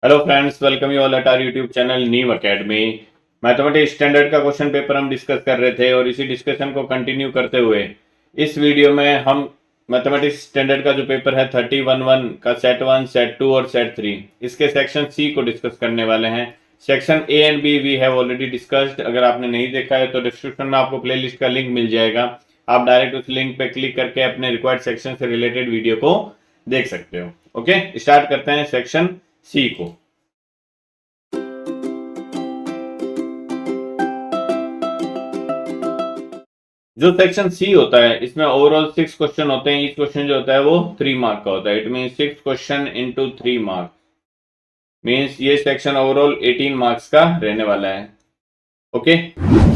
Hello friends, welcome you all at our YouTube channel Neev academy. Mathematics standard का question paper हम discuss कर रहे थे और इसी डिस्कशन को कंटिन्यू करते हुए इस वीडियो में हम मैथमेटिक्स स्टैंडर्ड का जो पेपर है 3011 का सेट 1, सेट 2 और सेट 3 इसके सेक्शन सी को डिस्कस करने वाले हैं। Section A and B we have already discussed. अगर आपने नहीं देखा है तो डिस्क्रिप्शन में आपको प्लेलिस्ट का लिंक मिल जाएगा। आप डायरेक्ट उस लिंक पे क्लिक करके अपने रिक्वायर्ड सेक्शन से रिलेटेड वीडियो को देख सकते हो। ओके, स्टार्ट करते हैं सेक्शन सी को। जो सेक्शन सी होता है इसमें ओवरऑल 6 क्वेश्चन होते हैं। ईच क्वेश्चन जो होता है वो 3 मार्क का होता है। It means 6 question into 3 mark means ये सेक्शन ओवरऑल 18 मार्क्स का रहने वाला है। ओके,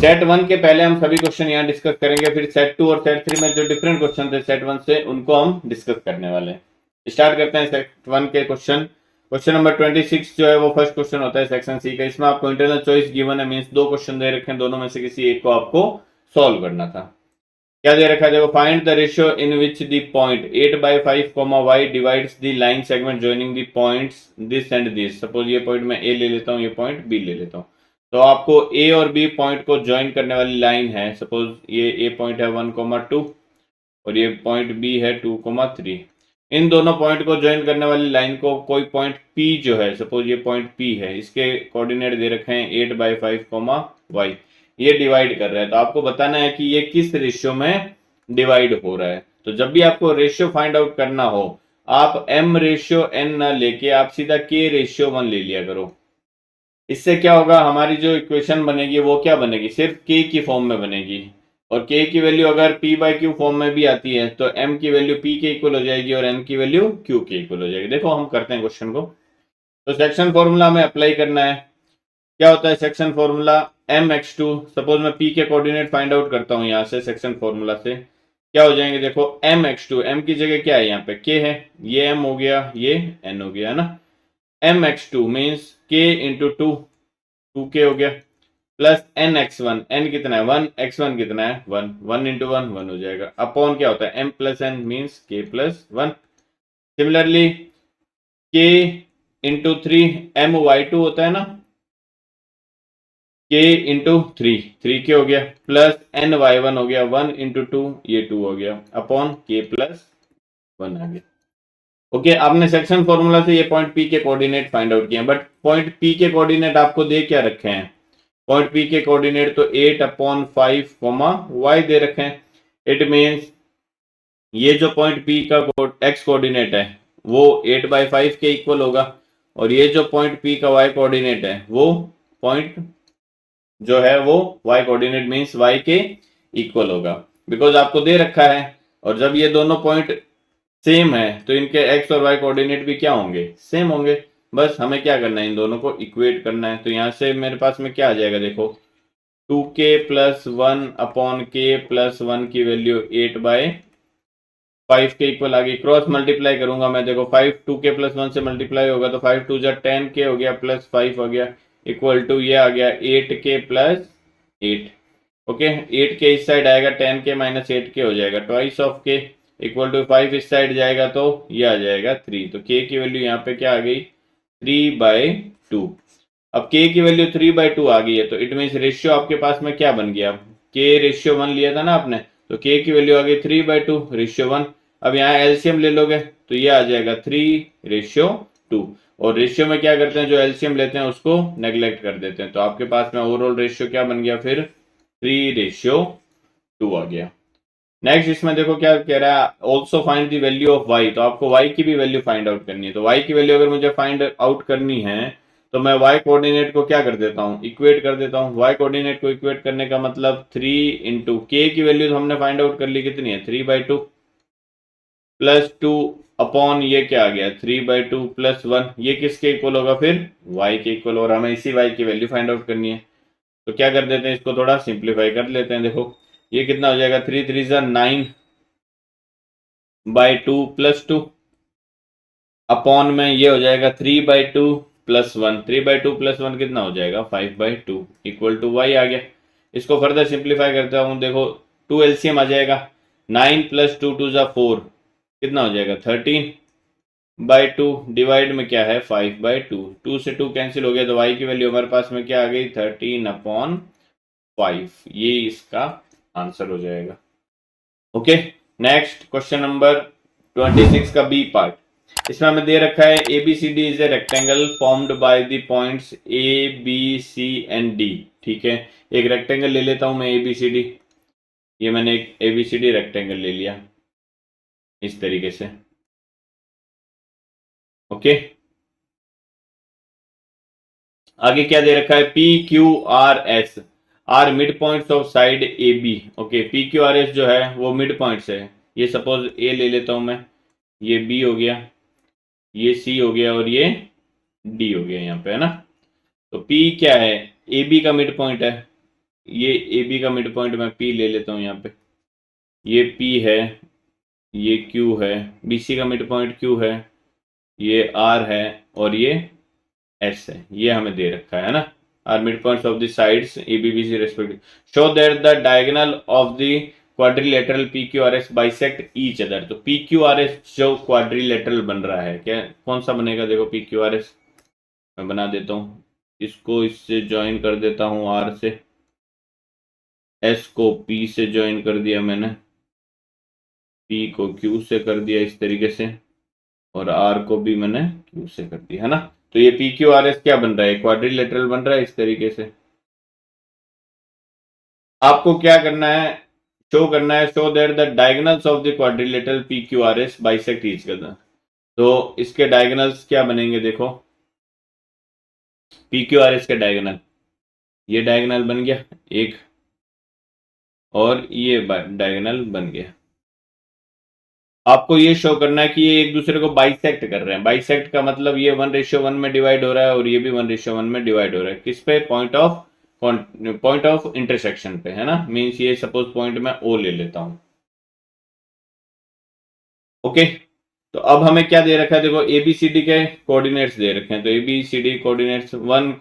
सेट 1 के पहले हम सभी क्वेश्चन यहाँ डिस्कस करेंगे, फिर सेट 2 और सेट 3 में जो डिफरेंट क्वेश्चन थे सेट 1 से उनको हम डिस्कस करने वाले हैं। स्टार्ट करते हैं सेट 1 के क्वेश्चन। क्वेश्चन नंबर 26 जो है वो फर्स्ट क्वेश्चन होता है सेक्शन सी का। इसमें आपको इंटरनल चॉइस गिवन है, मीन्स 2 क्वेश्चन दे रखे हैं, दोनों में से किसी एक को आपको सॉल्व करना था। क्या दे रखा है देखो, find the ratio in which the point 8/5 y divides the line segment joining the points this and this. Suppose ये पॉइंट मैं ए ले लेता हूँ, ये पॉइंट बी ले लेता हूँ, तो आपको ए और बी पॉइंट को ज्वाइन करने वाली लाइन है। सपोज ये ए पॉइंट है 1,2 और ये पॉइंट बी है 2,3। इन दोनों पॉइंट को ज्वाइन करने वाली लाइन को कोई पॉइंट पी जो है, सपोज ये पॉइंट पी है, इसके कोऑर्डिनेट दे रखे हैं 8/5 y, ये डिवाइड कर रहा है। तो आपको बताना है कि ये किस रेशियो में डिवाइड हो रहा है। तो जब भी आपको रेशियो फाइंड आउट करना हो, आप m रेशियो n ना लेके आप सीधा k रेशियो 1 ले लिया करो। इससे क्या होगा, हमारी जो इक्वेशन बनेगी वो क्या बनेगी, सिर्फ k की फॉर्म में बनेगी। और k की वैल्यू अगर p/q फॉर्म में भी आती है तो m की वैल्यू p के इक्वल हो जाएगी और n की वैल्यू q के इक्वल हो जाएगी। देखो हम करते हैं क्वेश्चन को। तो सेक्शन फॉर्मूला में अप्लाई करना है। क्या होता है सेक्शन फॉर्मूला, mx2। सपोज मैं p के कोऑर्डिनेट फाइंड आउट करता हूं यहाँ से सेक्शन फॉर्मूला से। क्या हो जाएंगे देखो, mx2, m की जगह क्या है यहाँ पे k है, ये m हो गया, ये n हो गया, है ना। mx2 means k into 2k हो गया, प्लस nx1, n कितना है 1, x1 कितना है 1, 1 इंटू 1 1 हो जाएगा। अपॉन क्या होता है m plus n means k plus 1। Similarly k into 3 my2 होता है ना, k इंटू 3 के हो गया, प्लस एन वाई 1 हो गया, 1 इंटू 2 ये 2 हो गया, अपॉन k प्लस 1 आ गया। ओके, आपने सेक्शन फॉर्मूला से ये पॉइंट p के कोऑर्डिनेट फाइंड आउट किए, बट पॉइंट p के कोऑर्डिनेट आपको दे क्या रखे हैं, पॉइंट p के कोऑर्डिनेट तो 8/5 y दे रखे हैं। इट मीन्स ये जो पॉइंट p का x कोऑर्डिनेट है वो 8/5 के इक्वल होगा, और ये जो पॉइंट p का y कोऑर्डिनेट है वो पॉइंट जो है वो y कोऑर्डिनेट मींस y के इक्वल होगा, बिकॉज आपको दे रखा है। और जब ये दोनों पॉइंट सेम है तो इनके x और y कोऑर्डिनेट भी क्या होंगे, सेम होंगे। बस हमें क्या करना है, इन दोनों को इक्वेट करना है। तो यहाँ से मेरे पास में क्या आ जाएगा देखो, 2k plus 1 upon k plus 1 की वैल्यू 8/5 के इक्वल आ गई। क्रॉस मल्टीप्लाई करूंगा मैं, देखो 5 2k प्लस 1 से मल्टीप्लाई होगा तो 5 2 10k हो गया, प्लस 5 हो गया, इक्वल टू ये आ गया 8k प्लस 8। ओके, 8k इस साइड आएगा, 10k माइनस 8k हो जाएगा, twice of k, equal to 5 इस साइड जाएगा तो ये आ जाएगा 3। तो k की वैल्यू यहाँ पे क्या आ गई, 3/2। अब k की वैल्यू 3/2 आ गई है तो इट मीन्स रेशियो आपके पास में क्या बन गया, k रेशियो 1 लिया था ना आपने, तो k की वैल्यू आ गई 3/2 रेशियो 1। अब यहाँ एलसीएम ले लोगे तो ये आ जाएगा 3/2। और रेशियो में क्या करते हैं, जो एलसीएम लेते हैं उसको नेग्लेक्ट कर देते हैं, तो आपके पास में ओवरऑल रेशियो क्या बन गया, फिर 3/2 आ गया। नेक्स्ट इसमें देखो क्या कह रहा है, also find the value of y। तो आपको y की भी वैल्यू फाइंड आउट करनी है। तो y की वैल्यू अगर मुझे फाइंड आउट करनी है तो मैं y कोऑर्डिनेट को क्या कर देता हूँ, इक्वेट कर देता हूँ। y कोऑर्डिनेट को इक्वेट करने का मतलब 3 इंटू k की वैल्यू तो हमने फाइंड आउट कर ली, कितनी है 3/2, प्लस 2 अपॉन ये क्या आ गया 3/2 प्लस 1, ये किसके इक्वल होगा, फिर y के इक्वल। और हमें इसी y की वैल्यू फाइंड आउट करनी है, तो क्या कर देते हैं, इसको थोड़ा सिंप्लीफाई कर लेते हैं। देखो ये कितना हो जाएगा, 3 3 9/2 प्लस 2 अपॉन में ये हो जाएगा 3/2 प्लस 1, 3/2 प्लस 1 कितना हो जाएगा 5/2, इक्वल टू y आ गया। इसको फर्दर सिंप्लीफाई करता हूँ, देखो 2 एलसीएम आ जाएगा, 9 प्लस 2 2 4 कितना हो जाएगा 13, 2 डिवाइड में क्या है 5/2, 2 से 2 कैंसिल हो गया तो y की वैल्यू हमारे पास में क्या आ गई 13/5। ये इसका आंसर हो जाएगा। ओके, नेक्स्ट क्वेश्चन नंबर 26 का बी पार्ट। इसमें हमें दे रखा है ABCD is a rectangle formed by the points ABC and D। ठीक है, एक रेक्टेंगल ले लेता हूं मैं ABCD। ये मैंने एक ABCD रेक्टेंगल ले लिया इस तरीके से। ओके, आगे क्या दे रखा है PQRS are mid points of side AB। Okay, PQRS जो है वो मिड पॉइंट्स है। ये सपोज A ले लेता हूं मैं, ये B हो गया, ये C हो गया और ये D हो गया यहाँ पे, है ना। तो P क्या है, AB का मिड पॉइंट है। ये AB का मिड पॉइंट मैं P ले लेता हूँ यहाँ पे। ये P है, ये Q है, BC का मिड पॉइंट Q है, ये R है और ये S है। ये हमें दे रखा है ना। Are mid points of the sides ABBC respective. Show that the diagonal of the quadrilateral PQRS bisect each other. तो PQRS जो क्वाड्रिलेटरल बन रहा है, क्या कौन सा बनेगा, देखो PQRS मैं बना देता हूँ। इसको इससे ज्वाइन कर देता हूँ R से, S को P से ज्वाइन कर दिया मैंने, P को Q से कर दिया इस तरीके से, और R को भी मैंने Q से कर दिया, है ना। तो ये PQRS क्या बन रहा है, क्वाड्रिलेटरल बन रहा है इस तरीके से। आपको क्या करना है, शो करना है, show that the diagonals of the quadrilateral PQRS bisect each other. तो इसके डायगोनल्स क्या बनेंगे, देखो PQRS के डायगोनल, ये डायगोनल बन गया एक, और ये डायगोनल बन गया। आपको ये शो करना है कि ये एक दूसरे को बाइसेक्ट कर रहे हैं। बाइसेक्ट का मतलब ये 1:1 में डिवाइड हो रहा है और ये भी 1:1 में डिवाइड हो रहा है। किस पे, पॉइंट ऑफ इंटरसेक्शन पे, है ना। मींस ये सपोज पॉइंट में O ले लेता हूं। ओके, तो अब हमें क्या दे रखा है, देखो ABCD के कोऑर्डिनेट्स दे रखे हैं। तो ABCD कोऑर्डिनेट्स 1,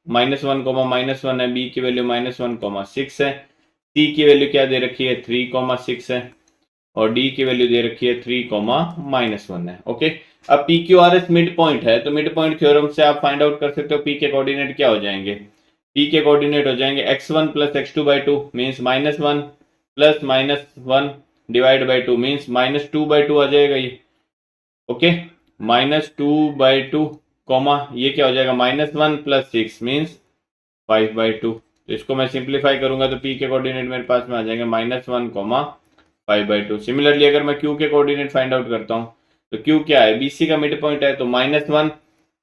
-1, है, B की वैल्यू -1, 6 है, C की वैल्यू क्या दे रखी है 3, 6 है, और D की वैल्यू दे रखी है 3, -1 है। ओके, अब PQRS मिड पॉइंट है, तो मिड पॉइंट थ्योरम से आप फाइंड आउट कर सकते हो P के कोऑर्डिनेट क्या हो जाएंगे। P के कोऑर्डिनेट हो जाएंगे x1 + x2/2 means -1 + -1 divide by 2 means -2/2 आ जाएगा ये। ओके, -2/2 कॉमा ये क्या हो जाएगा -1 + 6 मीन्स 5/2। तो इसको मैं सिंप्लीफाई करूंगा तो P के कोऑर्डिनेट मेरे पास में आ जाएंगे -1, 5/2। सिमिलरली अगर मैं Q के कोऑर्डिनेट फाइंड आउट करता हूं तो Q क्या है, BC का मिड पॉइंट है, तो -1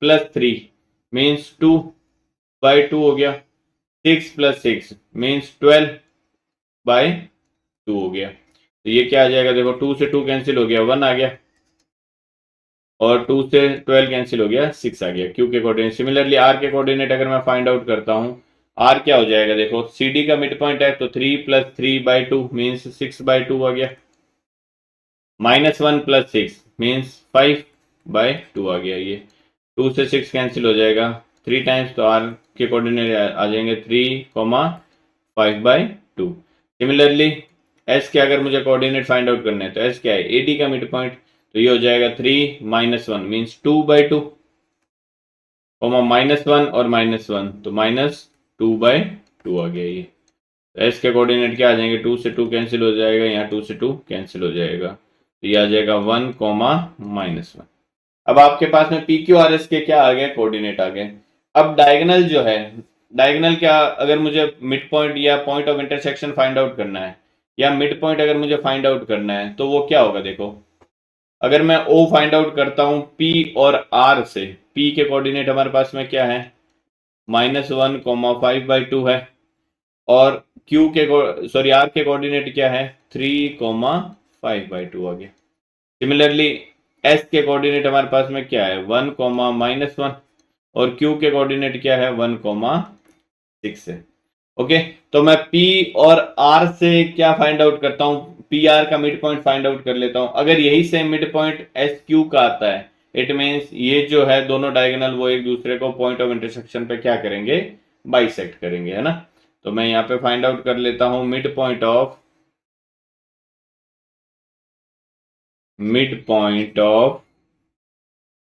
+ 3 मीन्स 2/2 हो गया, 6 + 6 मीन्स 12/2 हो गया। तो ये क्या आ जाएगा, देखो 2 से 2 कैंसिल हो गया, 1 आ गया, और 2 से 12 कैंसिल हो गया, 6 आ गया Q के कोऑर्डिनेट। सिमिलरली R के कोऑर्डिनेट अगर मैं फाइंड आउट करता हूं, R क्या हो जाएगा, देखो CD का मिड पॉइंट है, तो 3 + 3/2 मीन्स 6/2 आ गया, -1 + 6 मीन्स 5/2 आ गया। ये 2 से 6 कैंसिल हो जाएगा 3 टाइम्स, तो R के कोऑर्डिनेट आ जाएंगे 3, 5/2। सिमिलरली S के अगर मुझे कोऑर्डिनेट फाइंड आउट करने हैं तो S क्या है, AD का मिड पॉइंट, तो ये हो जाएगा 3, -1 मीन्स 2/2, -1 और -1 तो -2/2 आ गया ये। एस के कोऑर्डिनेट क्या आ जाएंगे, 2 से 2 कैंसिल हो जाएगा, यहाँ 2 से 2 कैंसिल हो जाएगा, तो ये आ जाएगा 1, -1। अब आपके पास में PQRS के क्या आ गए, कोऑर्डिनेट आ गए। अब डायगोनल जो है, डायगोनल क्या, अगर मुझे मिड पॉइंट या point of intersection find out करना है, या मिड पॉइंट अगर मुझे फाइंड आउट करना है, तो वो क्या होगा, देखो अगर मैं O फाइंड आउट करता हूं P और R से, P के कोऑर्डिनेट हमारे पास में क्या है -1, 5/2 है, और Q के R के कोऑर्डिनेट क्या है 3, 5/2 आ गया। सिमिलरली S के कोऑर्डिनेट हमारे पास में क्या है 1, -1, और Q के कोऑर्डिनेट क्या है 1, 6 है। ओके, तो मैं P और R से क्या फाइंड आउट करता हूं, PR का मिड पॉइंट फाइंड आउट कर लेता हूं। अगर यही सेम मिड पॉइंट SQ का आता है, इट मींस ये जो है दोनों डायगोनल वो एक दूसरे को पॉइंट ऑफ इंटरसेक्शन पे क्या करेंगे, बाइसेक्ट करेंगे, है ना। तो मैं यहाँ पे फाइंड आउट कर लेता हूं मिड पॉइंट ऑफ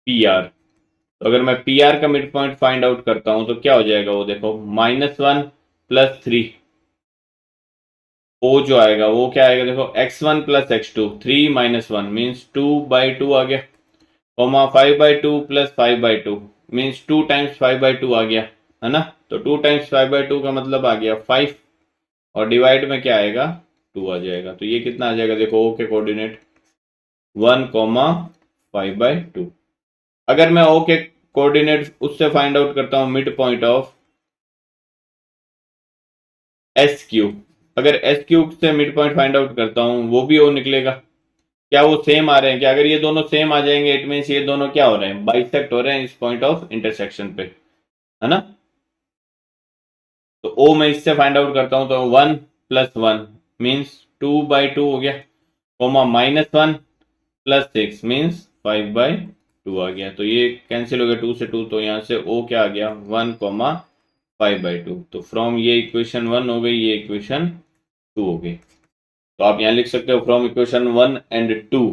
PR। तो अगर मैं PR का मिड पॉइंट फाइंड आउट करता हूं तो क्या हो जाएगा वो देखो, -1 + 3। ओ जो आएगा वो क्या आएगा देखो, x1 + x2, 3 - 1 मीन्स 2/2 आ गया, कॉमा 5/2 + 5/2 मीन्स 2 टाइम्स 5/2 आ गया, है ना। तो 2 टाइम्स 5/2 का मतलब आ गया 5, और डिवाइड में क्या आएगा 2 आ जाएगा। तो ये कितना आ जाएगा देखो, ओ के कोऑर्डिनेट 1, 5/2। अगर मैं ओ के कोऑर्डिनेट उससे फाइंड आउट करता हूं मिड पॉइंट ऑफ SQ, अगर SQ से मिड पॉइंट फाइंड आउट करता हूं वो भी ओ निकलेगा। क्या वो सेम आ रहे हैं? क्या अगर ये दोनों सेम आ जाएंगे इट मीन्स ये दोनों क्या हो रहे हैं, बाइसेक्ट हो रहे हैं इस पॉइंट ऑफ इंटरसेक्शन पे, है ना। तो ओ मैं इससे फाइंड आउट करता हूं तो 1 + 1 मीन्स 2/2 हो गया, कोमा -1 + 6 मीन्स 5/2 आ गया। तो ये कैंसिल हो गया 2 से 2, तो यहाँ से ओ क्या आ गया 1, 5/2। तो फ्रॉम ये इक्वेशन 1 हो गई, ये इक्वेशन 2 हो गई। तो आप यहाँ लिख सकते हो from equation 1 and 2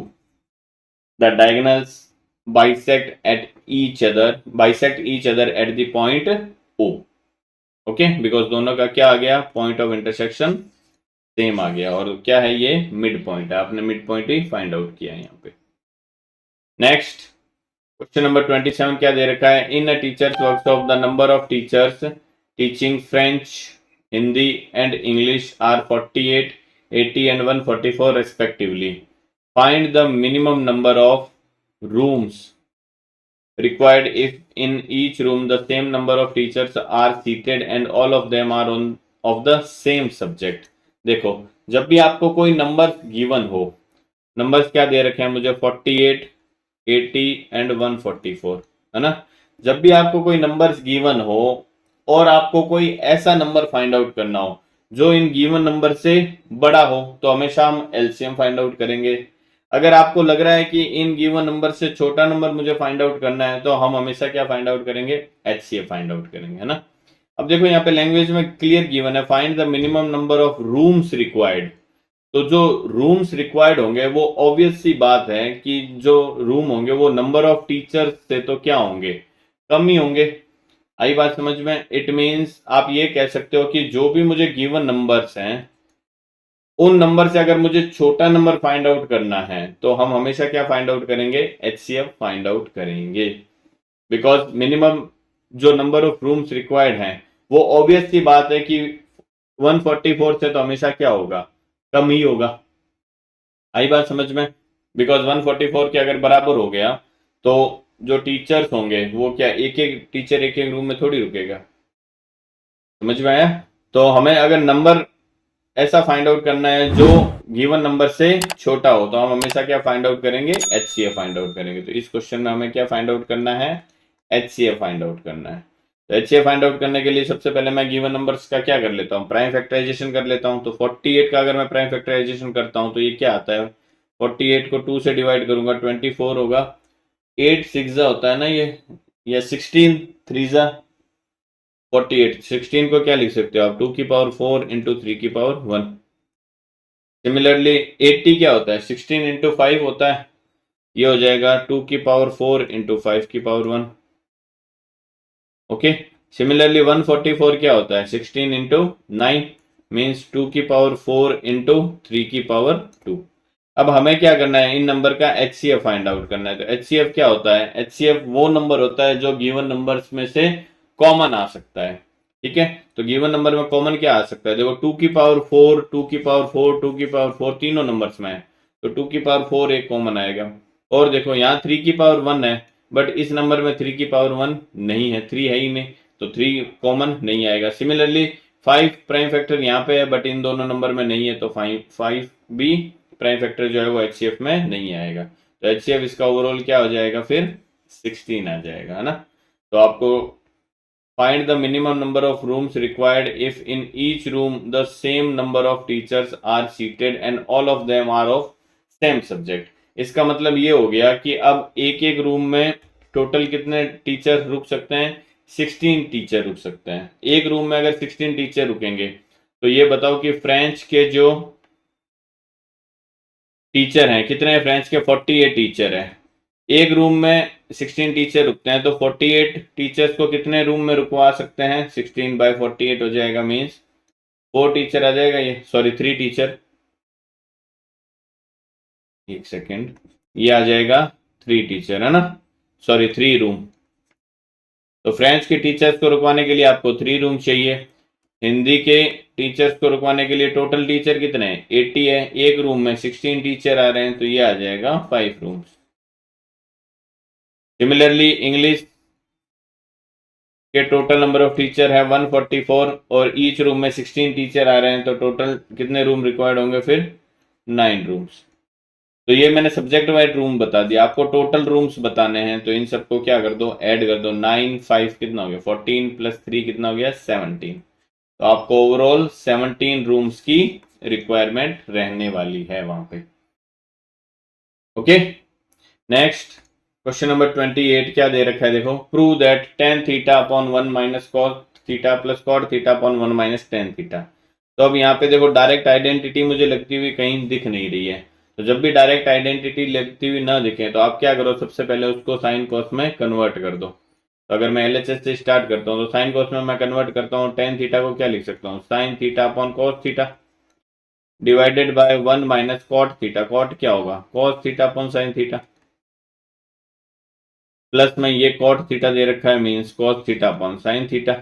the diagonals bisect each other at the point O। Okay, because दोनों का क्या आ गया, पॉइंट ऑफ इंटरसेक्शन सेम आ गया, और क्या है ये मिड पॉइंट है, आपने मिड पॉइंट ही फाइंड आउट किया है यहाँ पे। नेक्स्ट क्वेश्चन नंबर 27 क्या दे रखा है, in a teachers workshop the number of teachers teaching French, Hindi and English are 48, 80 and 144 respectively. Find the minimum number of rooms required if in each room the same number of teachers are seated and all of them are on of the same subject। देखो, जब भी आपको कोई number given हो, numbers क्या दे रखे हैं मुझे 48, 80 एंड 144, है ना। जब भी आपको कोई नंबर्स गिवन हो और आपको कोई ऐसा नंबर फाइंड आउट करना हो जो इन गिवन नंबर से बड़ा हो, तो हमेशा हम एलसीएम फाइंड आउट करेंगे। अगर आपको लग रहा है कि इन गिवन नंबर से छोटा नंबर मुझे फाइंड आउट करना है, तो हम हमेशा क्या फाइंड आउट करेंगे, HCF फाइंड आउट करेंगे, है ना। अब देखो यहाँ पे लैंग्वेज में क्लियर गिवन है, find the minimum number of rooms required. तो जो रूम्स रिक्वायर्ड होंगे वो ऑब्वियस सी बात है कि जो रूम होंगे वो नंबर ऑफ टीचर्स से तो क्या होंगे, कम ही होंगे। आई बात समझ में। इट मींस आप ये कह सकते हो कि जो भी मुझे गिवन नंबर्स हैं उन नंबर से अगर मुझे छोटा नंबर फाइंड आउट करना है तो हम हमेशा क्या फाइंड आउट करेंगे, HCF फाइंड आउट करेंगे। बिकॉज मिनिमम जो नंबर ऑफ रूम्स रिक्वायर्ड हैं वो ऑब्वियस सी बात है कि 144 से तो हमेशा क्या होगा, कम ही होगा। आई बात समझ में। बिकॉज 144 के अगर बराबर हो गया तो जो टीचर्स होंगे वो क्या, एक एक टीचर एक एक रूम में थोड़ी रुकेगा। समझ में आया। तो हमें अगर नंबर ऐसा फाइंड आउट करना है जो गिवन नंबर से छोटा हो तो हम हमेशा क्या फाइंड आउट करेंगे, HCF फाइंड आउट करेंगे। तो इस क्वेश्चन में हमें क्या फाइंड आउट करना है, HCF फाइंड आउट करना है। तो HCF फाइंड आउट करने के लिए सबसे पहले मैं गिवन नंबर्स का क्या कर लेता हूँ, प्राइम फैक्टराइजेशन कर लेता हूँ। तो 48 का अगर मैं प्राइम फैक्टराइजेशन करता हूँ तो ये क्या आता है, 48 को 2 से डिवाइड करूंगा 24 होगा, 8 6 होता है ना ये, या 16 3 48। 16 को क्या लिख सकते हो आप, 2⁴ इंटू 3⁴ सिमिलरली 80 क्या होता है, 16 इंटू 5 होता है, ये हो जाएगा 2⁴ इंटू 5⁴ ओके। सिमिलरली 144 क्या होता है, 16 इंटू 9 मीन्स 2⁴ इंटू 3⁴ अब हमें क्या करना है, इन नंबर का HCF फाइंड आउट करना है। तो HCF क्या होता है, HCF वो नंबर होता है जो गिवन नंबर्स में से कॉमन आ सकता है। ठीक है, तो गिवन नंबर में कॉमन क्या आ सकता है, देखो 2⁴, 2⁴, 2⁴ तीनों नंबर्स में है, तो 2⁴ एक कॉमन आएगा। और देखो यहाँ 3⁴ है, बट इस नंबर में 3⁴ नहीं है, 3 है ही नहीं, तो 3 कॉमन नहीं आएगा। सिमिलरली 5 प्राइम फैक्टर यहाँ पे है बट इन दोनों नंबर में नहीं है, तो 5 भी प्राइम फैक्टर जो है वो HCF में नहीं आएगा। तो HCF इसका ओवरऑल क्या हो जाएगा फिर 16 आ जाएगा, है ना। तो आपको find the minimum number of rooms required if in each room the same number of teachers are seated and all of them are of same subject। इसका मतलब ये हो गया कि अब एक एक रूम में टोटल कितने टीचर रुक सकते हैं, 16 टीचर रुक सकते हैं। एक रूम में अगर 16 टीचर रुकेंगे तो ये बताओ कि फ्रेंच के जो टीचर हैं कितने हैं, फ्रेंच के 48 टीचर हैं। एक रूम में 16 टीचर रुकते हैं, तो 48 टीचर्स को कितने रूम में रुकवा सकते हैं? 16/48 हो जाएगा, मीन्स 4 टीचर आ जाएगा, ये सॉरी 3 टीचर, एक सेकेंड, ये आ जाएगा 3 टीचर, है ना, सॉरी 3 रूम। तो फ्रेंच के टीचर्स को रुकवाने के लिए आपको 3 रूम चाहिए। हिंदी के टीचर्स को रुकवाने के लिए टोटल टीचर कितने हैं? 80 है। एक रूम में 16 टीचर आ रहे हैं, तो ये आ जाएगा 5 रूम्स। सिमिलरली इंग्लिश के टोटल नंबर ऑफ टीचर है 144 और ईच रूम में 16 टीचर आ रहे हैं, तो टोटल कितने रूम रिक्वायर्ड होंगे फिर? 9 रूम्स। तो ये मैंने सब्जेक्ट वाइज रूम बता दिया, आपको टोटल रूम्स बताने हैं, तो इन सबको क्या कर दो, ऐड कर दो। 9 5 कितना हो गया? 14 + 3 कितना हो गया? 17। तो आपको ओवरऑल 17 रूम्स की रिक्वायरमेंट रहने वाली है वहां पे। ओके, नेक्स्ट क्वेश्चन नंबर 28 क्या दे रखा है? देखो, prove that tan theta upon 1 minus cos theta plus cot theta upon 1 minus tan theta. तो अब यहाँ पे देखो, डायरेक्ट आइडेंटिटी मुझे लगती हुई कहीं दिख नहीं रही है, तो जब भी डायरेक्ट आइडेंटिटी लगती हुई ना दिखे, तो आप क्या करो, सबसे पहले उसको साइन कॉस में कन्वर्ट कर दो। तो अगर मैं LHS से स्टार्ट करता हूँ, तो साइन कॉस में मैं कन्वर्ट करता हूँ, tan थीटा को क्या लिख सकता हूँ? Sine theta upon cos theta divided by 1 minus cot theta. cot क्या होगा? cos theta upon sine theta, plus में ये cot थीटा दे रखा है, means cos theta upon sine theta,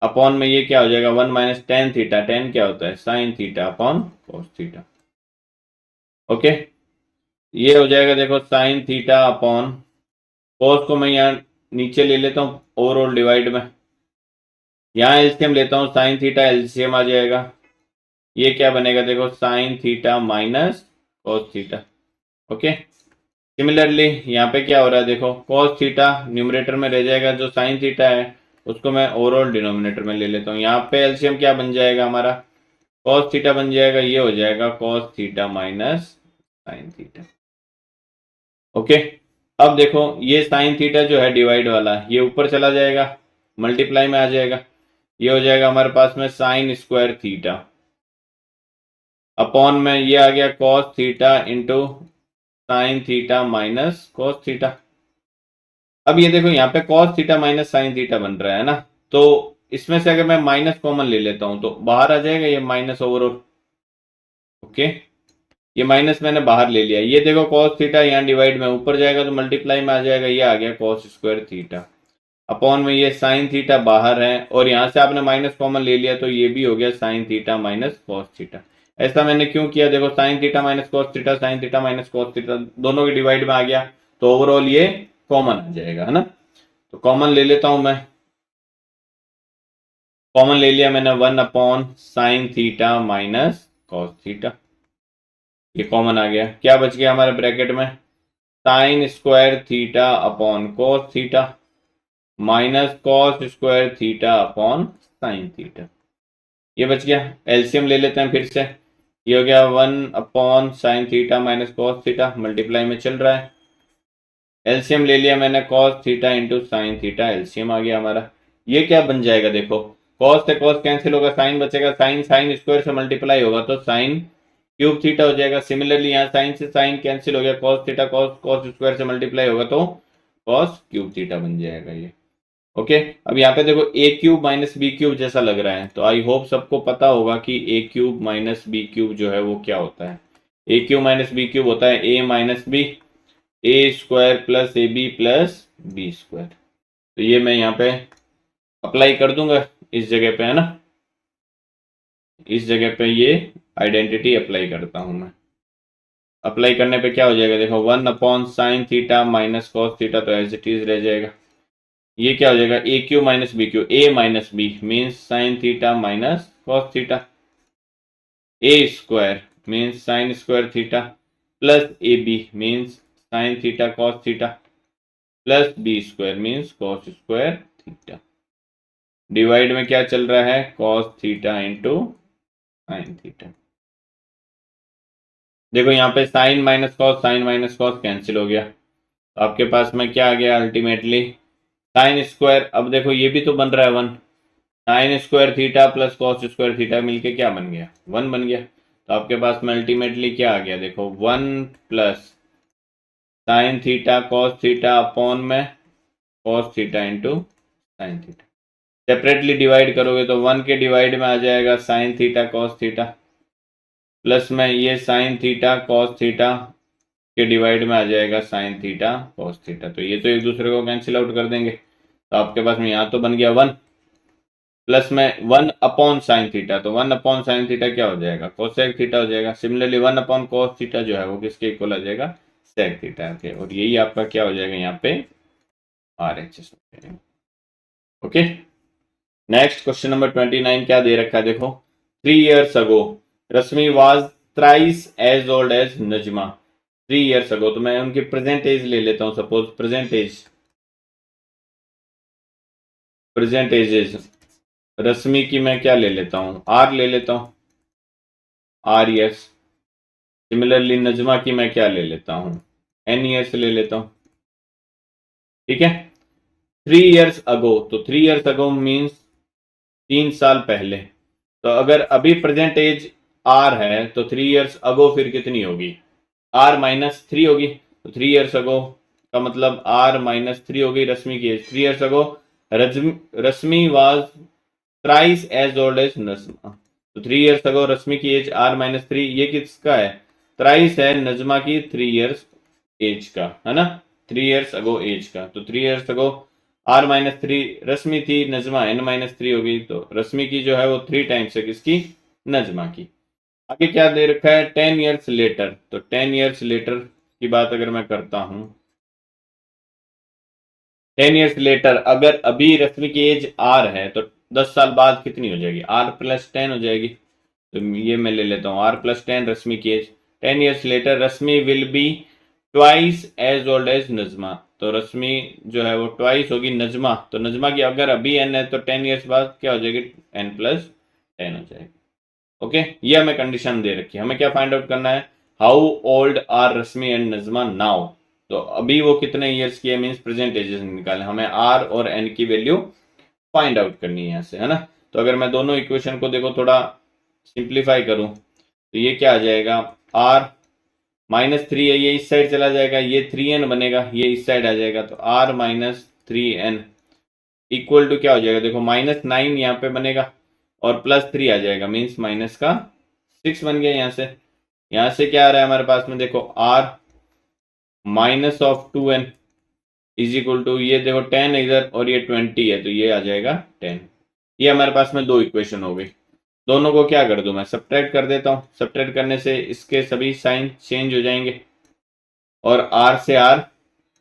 upon में ये क्या हो जाएगा? 1 माइनस tan थीटा। tan क्या होता है? Sine theta upon cos theta. Okay, ये हो जाएगा देखो, साइन थीटा अपॉन cos को मैं यहाँ नीचे ले लेता हूँ ओवरऑल डिवाइड में, यहाँ एलसीएम लेता हूँ, साइन थीटा एलसीएम आ जाएगा, ये क्या बनेगा? देखो, sign theta minus cos theta. Okay, similarly यहाँ पे क्या हो रहा है? देखो, cos थीटा न्यूमरेटर में रह जाएगा, जो साइन थीटा है उसको मैं ओवरऑल डिनोमिनेटर में ले लेता हूँ। यहाँ पे एलसीएम क्या बन जाएगा हमारा? cos थीटा बन जाएगा, ये हो जाएगा cos theta minus sine theta. Okay, अब देखो, ये साइन थीटा जो है डिवाइड वाला, ये ऊपर चला जाएगा, मल्टीप्लाई में आ जाएगा, ये हो जाएगा हमारे पास में साइन स्क्वायर थीटा, अपॉन में ये आ गया cos theta into sine theta minus cos theta. अब ये देखो, यहाँ पे cos theta minus sine theta बन रहा है ना, तो इसमें से अगर मैं माइनस कॉमन ले लेता हूं, तो बाहर आ जाएगा ये माइनस ओवरऑल। ओके, ये माइनस मैंने बाहर ले लिया, ये देखो cos थीटा यहाँ डिवाइड में ऊपर जाएगा तो मल्टीप्लाई में आ जाएगा, ये आ गया cos स्क्वायर थीटा, अपॉन में ये साइन थीटा बाहर है, और यहाँ से आपने माइनस कॉमन ले लिया, तो ये भी हो गया sign theta minus cos theta. ऐसा मैंने क्यों किया? देखो, sign theta minus cos theta, sign theta minus cos theta दोनों के डिवाइड में आ गया, तो ओवरऑल ये कॉमन आ जाएगा, है ना। तो कॉमन ले लेता हूं मैं, कॉमन ले लिया मैंने, 1/sin theta minus cos theta, ये कॉमन आ गया। क्या बच गया हमारे ब्रैकेट में? Sign square theta upon cos theta minus cos square theta upon sine theta, ये बच गया। एलसीएम ले लेते हैं फिर से, ये हो गया 1/sin theta minus cos theta, multiply में चल रहा है, एलसीएम ले लिया मैंने, cos theta into sine theta, LCM आ गया हमारा। ये क्या बन जाएगा? देखो, cos से cos कैंसिल होगा, साइन बचेगा, साइन साइन स्क्वायर से मल्टीप्लाई होगा तो साइन क्यूब थीटा हो जाएगा। सिमिलरली यहाँ साइन से साइन कैंसिल हो गया, cos थीटा cos स्क्वायर से मल्टीप्लाई होगा तो cos क्यूब थीटा बन जाएगा ये। ओके, अब यहाँ पे देखो, ए क्यूब माइनस बी क्यूब जैसा लग रहा है, तो आई होप सबको पता होगा कि a cube minus b cube जो है वो क्या होता है। A cube minus b cube होता है a minus b, a square plus a b plus b square. तो ये मैं यहाँ पे अप्लाई कर दूंगा इस जगह पे, है ना, इस जगह पे ये आइडेंटिटी अप्लाई करता हूं मैं। अप्लाई करने पे क्या हो जाएगा? देखो, 1/sin theta minus cos theta, तो एज इट इज रह जाएगा। ये क्या हो जाएगा? A cube minus b cube, a minus b means sine theta minus cos theta, a square means sine square theta plus a b means sine theta cos theta plus b square means cos square theta, divide में क्या चल रहा है? cos theta into sine theta. देखो, यहाँ पे sign minus cos cancel हो गया, तो आपके पास में क्या आ गया अल्टीमेटली? साइन स्क्वायर, अब देखो ये भी तो बन रहा है 1, sign square theta plus cos square theta मिलके क्या बन गया? 1 बन गया। तो आपके पास में अल्टीमेटली क्या आ गया? देखो, 1 plus sine theta cos theta upon में cos theta into sine theta. Separately divide करोगे तो 1 के डिवाइड में आ जाएगा sine theta cos theta, plus में ये साइन थीटा कॉस थीटा के डिवाइड में आ जाएगा साइन थीटा कॉस थीटा। तो ये तो एक दूसरे को कैंसिल आउट कर देंगे, तो आपके पास में यहाँ तो बन गया 1, प्लस में 1 अपॉन साइन थीटा, तो 1 अपॉन साइन थीटा क्या हो जाएगा, कोसेक थीटा हो जाएगा। सिमिलरली 1 अपॉन कॉस थीटा जो है वो किसके इक्वल आ जाएगा, सेक थीटा के, और यही आपका क्या हो जाएगा यहाँ पे RHS हो जाएगा। ओके, नेक्स्ट क्वेश्चन नंबर 29 क्या दे रखा है देखो। 3 years ago Rashmi was thrice as old as Najma. 3 years ago, तो मैं उनकी प्रेजेंट एज ले लेता हूँ, सपोज प्रेजेंट एज रश्मि की मैं क्या ले लेता हूँ, R ले लेता हूँ, R years। सिमिलरली नजमा की मैं क्या ले लेता हूँ, N years ले लेता हूँ। ठीक है, 3 years ago, तो 3 years ago मीन्स 3 साल पहले। तो अगर अभी प्रेजेंट एज R है तो 3 years ago फिर कितनी होगी, R माइनस 3 होगी। तो 3 years ago का मतलब R माइनस 3 होगी रश्मि की age. 3 years ago Rashmi was thrice as old as Najma. तो 3 years ago रश्मि की एज R माइनस 3, ये किसका है, थ्राइस है नजमा की 3 years एज का, है ना, 3 years ago एज का। तो 3 years ago R माइनस 3 रश्मि थी, नजमा N माइनस 3 होगी। तो रश्मि की जो है वो 3 टाइम्स है किसकी, नजमा की। आगे क्या दे रखा है, 10 years लेटर। तो 10 years लेटर की बात अगर मैं करता हूं, 10 years लेटर अगर अभी रश्मि की एज R है तो 10 साल बाद कितनी हो जाएगी, R प्लस 10 हो जाएगी। तो ये मैं ले लेता हूँ R प्लस 10 रश्मि की age. 10 years later Rashmi will be twice as old as Najma. तो रश्मि जो है वो ट्वाइस होगी नजमा। तो नजमा की अगर अभी N है तो 10 years बाद क्या हो जाएगी, N प्लस 10 हो जाएगी। ओके, ये हमें कंडीशन दे रखी है, हमें क्या फाइंड आउट करना है, how old are Rashmi and Najma now. तो अभी वो कितने ईयर्स की है, मींस प्रेजेंट एजेस निकाले, हमें आर और एन की वैल्यू फाइंड आउट करनी है यहाँ से, है ना। तो अगर मैं दोनों इक्वेशन को देखो थोड़ा सिंप्लीफाई करूं तो ये क्या आ जाएगा, आर माइनस 3 है, ये इस साइड चला जाएगा, ये 3n बनेगा, ये इस साइड आ जाएगा। तो r minus 3n equal to क्या हो जाएगा, देखो -9 यहाँ पे बनेगा और +3 आ जाएगा, मीन्स माइनस का 6 बन गया। यहाँ से क्या आ रहा है हमारे पास में, देखो r minus of 2n is equal to, ये देखो 10 इधर और ये 20 है तो ये आ जाएगा 10। ये हमारे पास में दो इक्वेशन हो गई। दोनों को क्या कर दूं मैं, सब्ट्रैक्ट कर देता हूँ। सब्ट्रैक्ट करने से इसके सभी साइन चेंज हो जाएंगे और r से r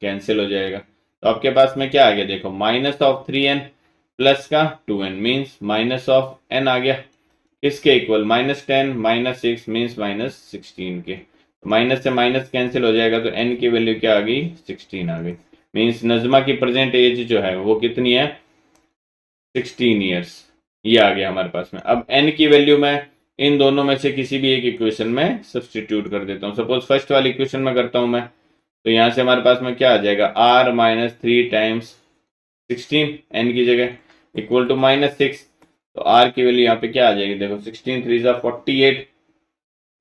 कैंसिल हो जाएगा। तो आपके पास में क्या आ गया, देखो माइनस ऑफ 3n प्लस का 2n means minus of n आ गया, किसके इक्वल, -10 -6 मीन्स -16 के। माइनस से माइनस कैंसिल हो जाएगा तो n की वैल्यू क्या आ गई, 16 आ गई। मीन्स नजमा की प्रेजेंट एज जो है वो कितनी है, 16 ईयर्स। ये आ गया हमारे पास में। अब n की वैल्यू मैं इन दोनों में से किसी भी एक इक्वेशन में सब्सटीट्यूट कर देता हूँ। सपोज फर्स्ट वाली इक्वेशन में करता हूँ मैं, तो यहाँ से हमारे पास में क्या आ जाएगा, r माइनस 3 टाइम्स 16 n की जगह इक्वल टू -6। तो r की वैल्यू यहाँ पे क्या आ जाएगी, देखो 16 3 जा 48,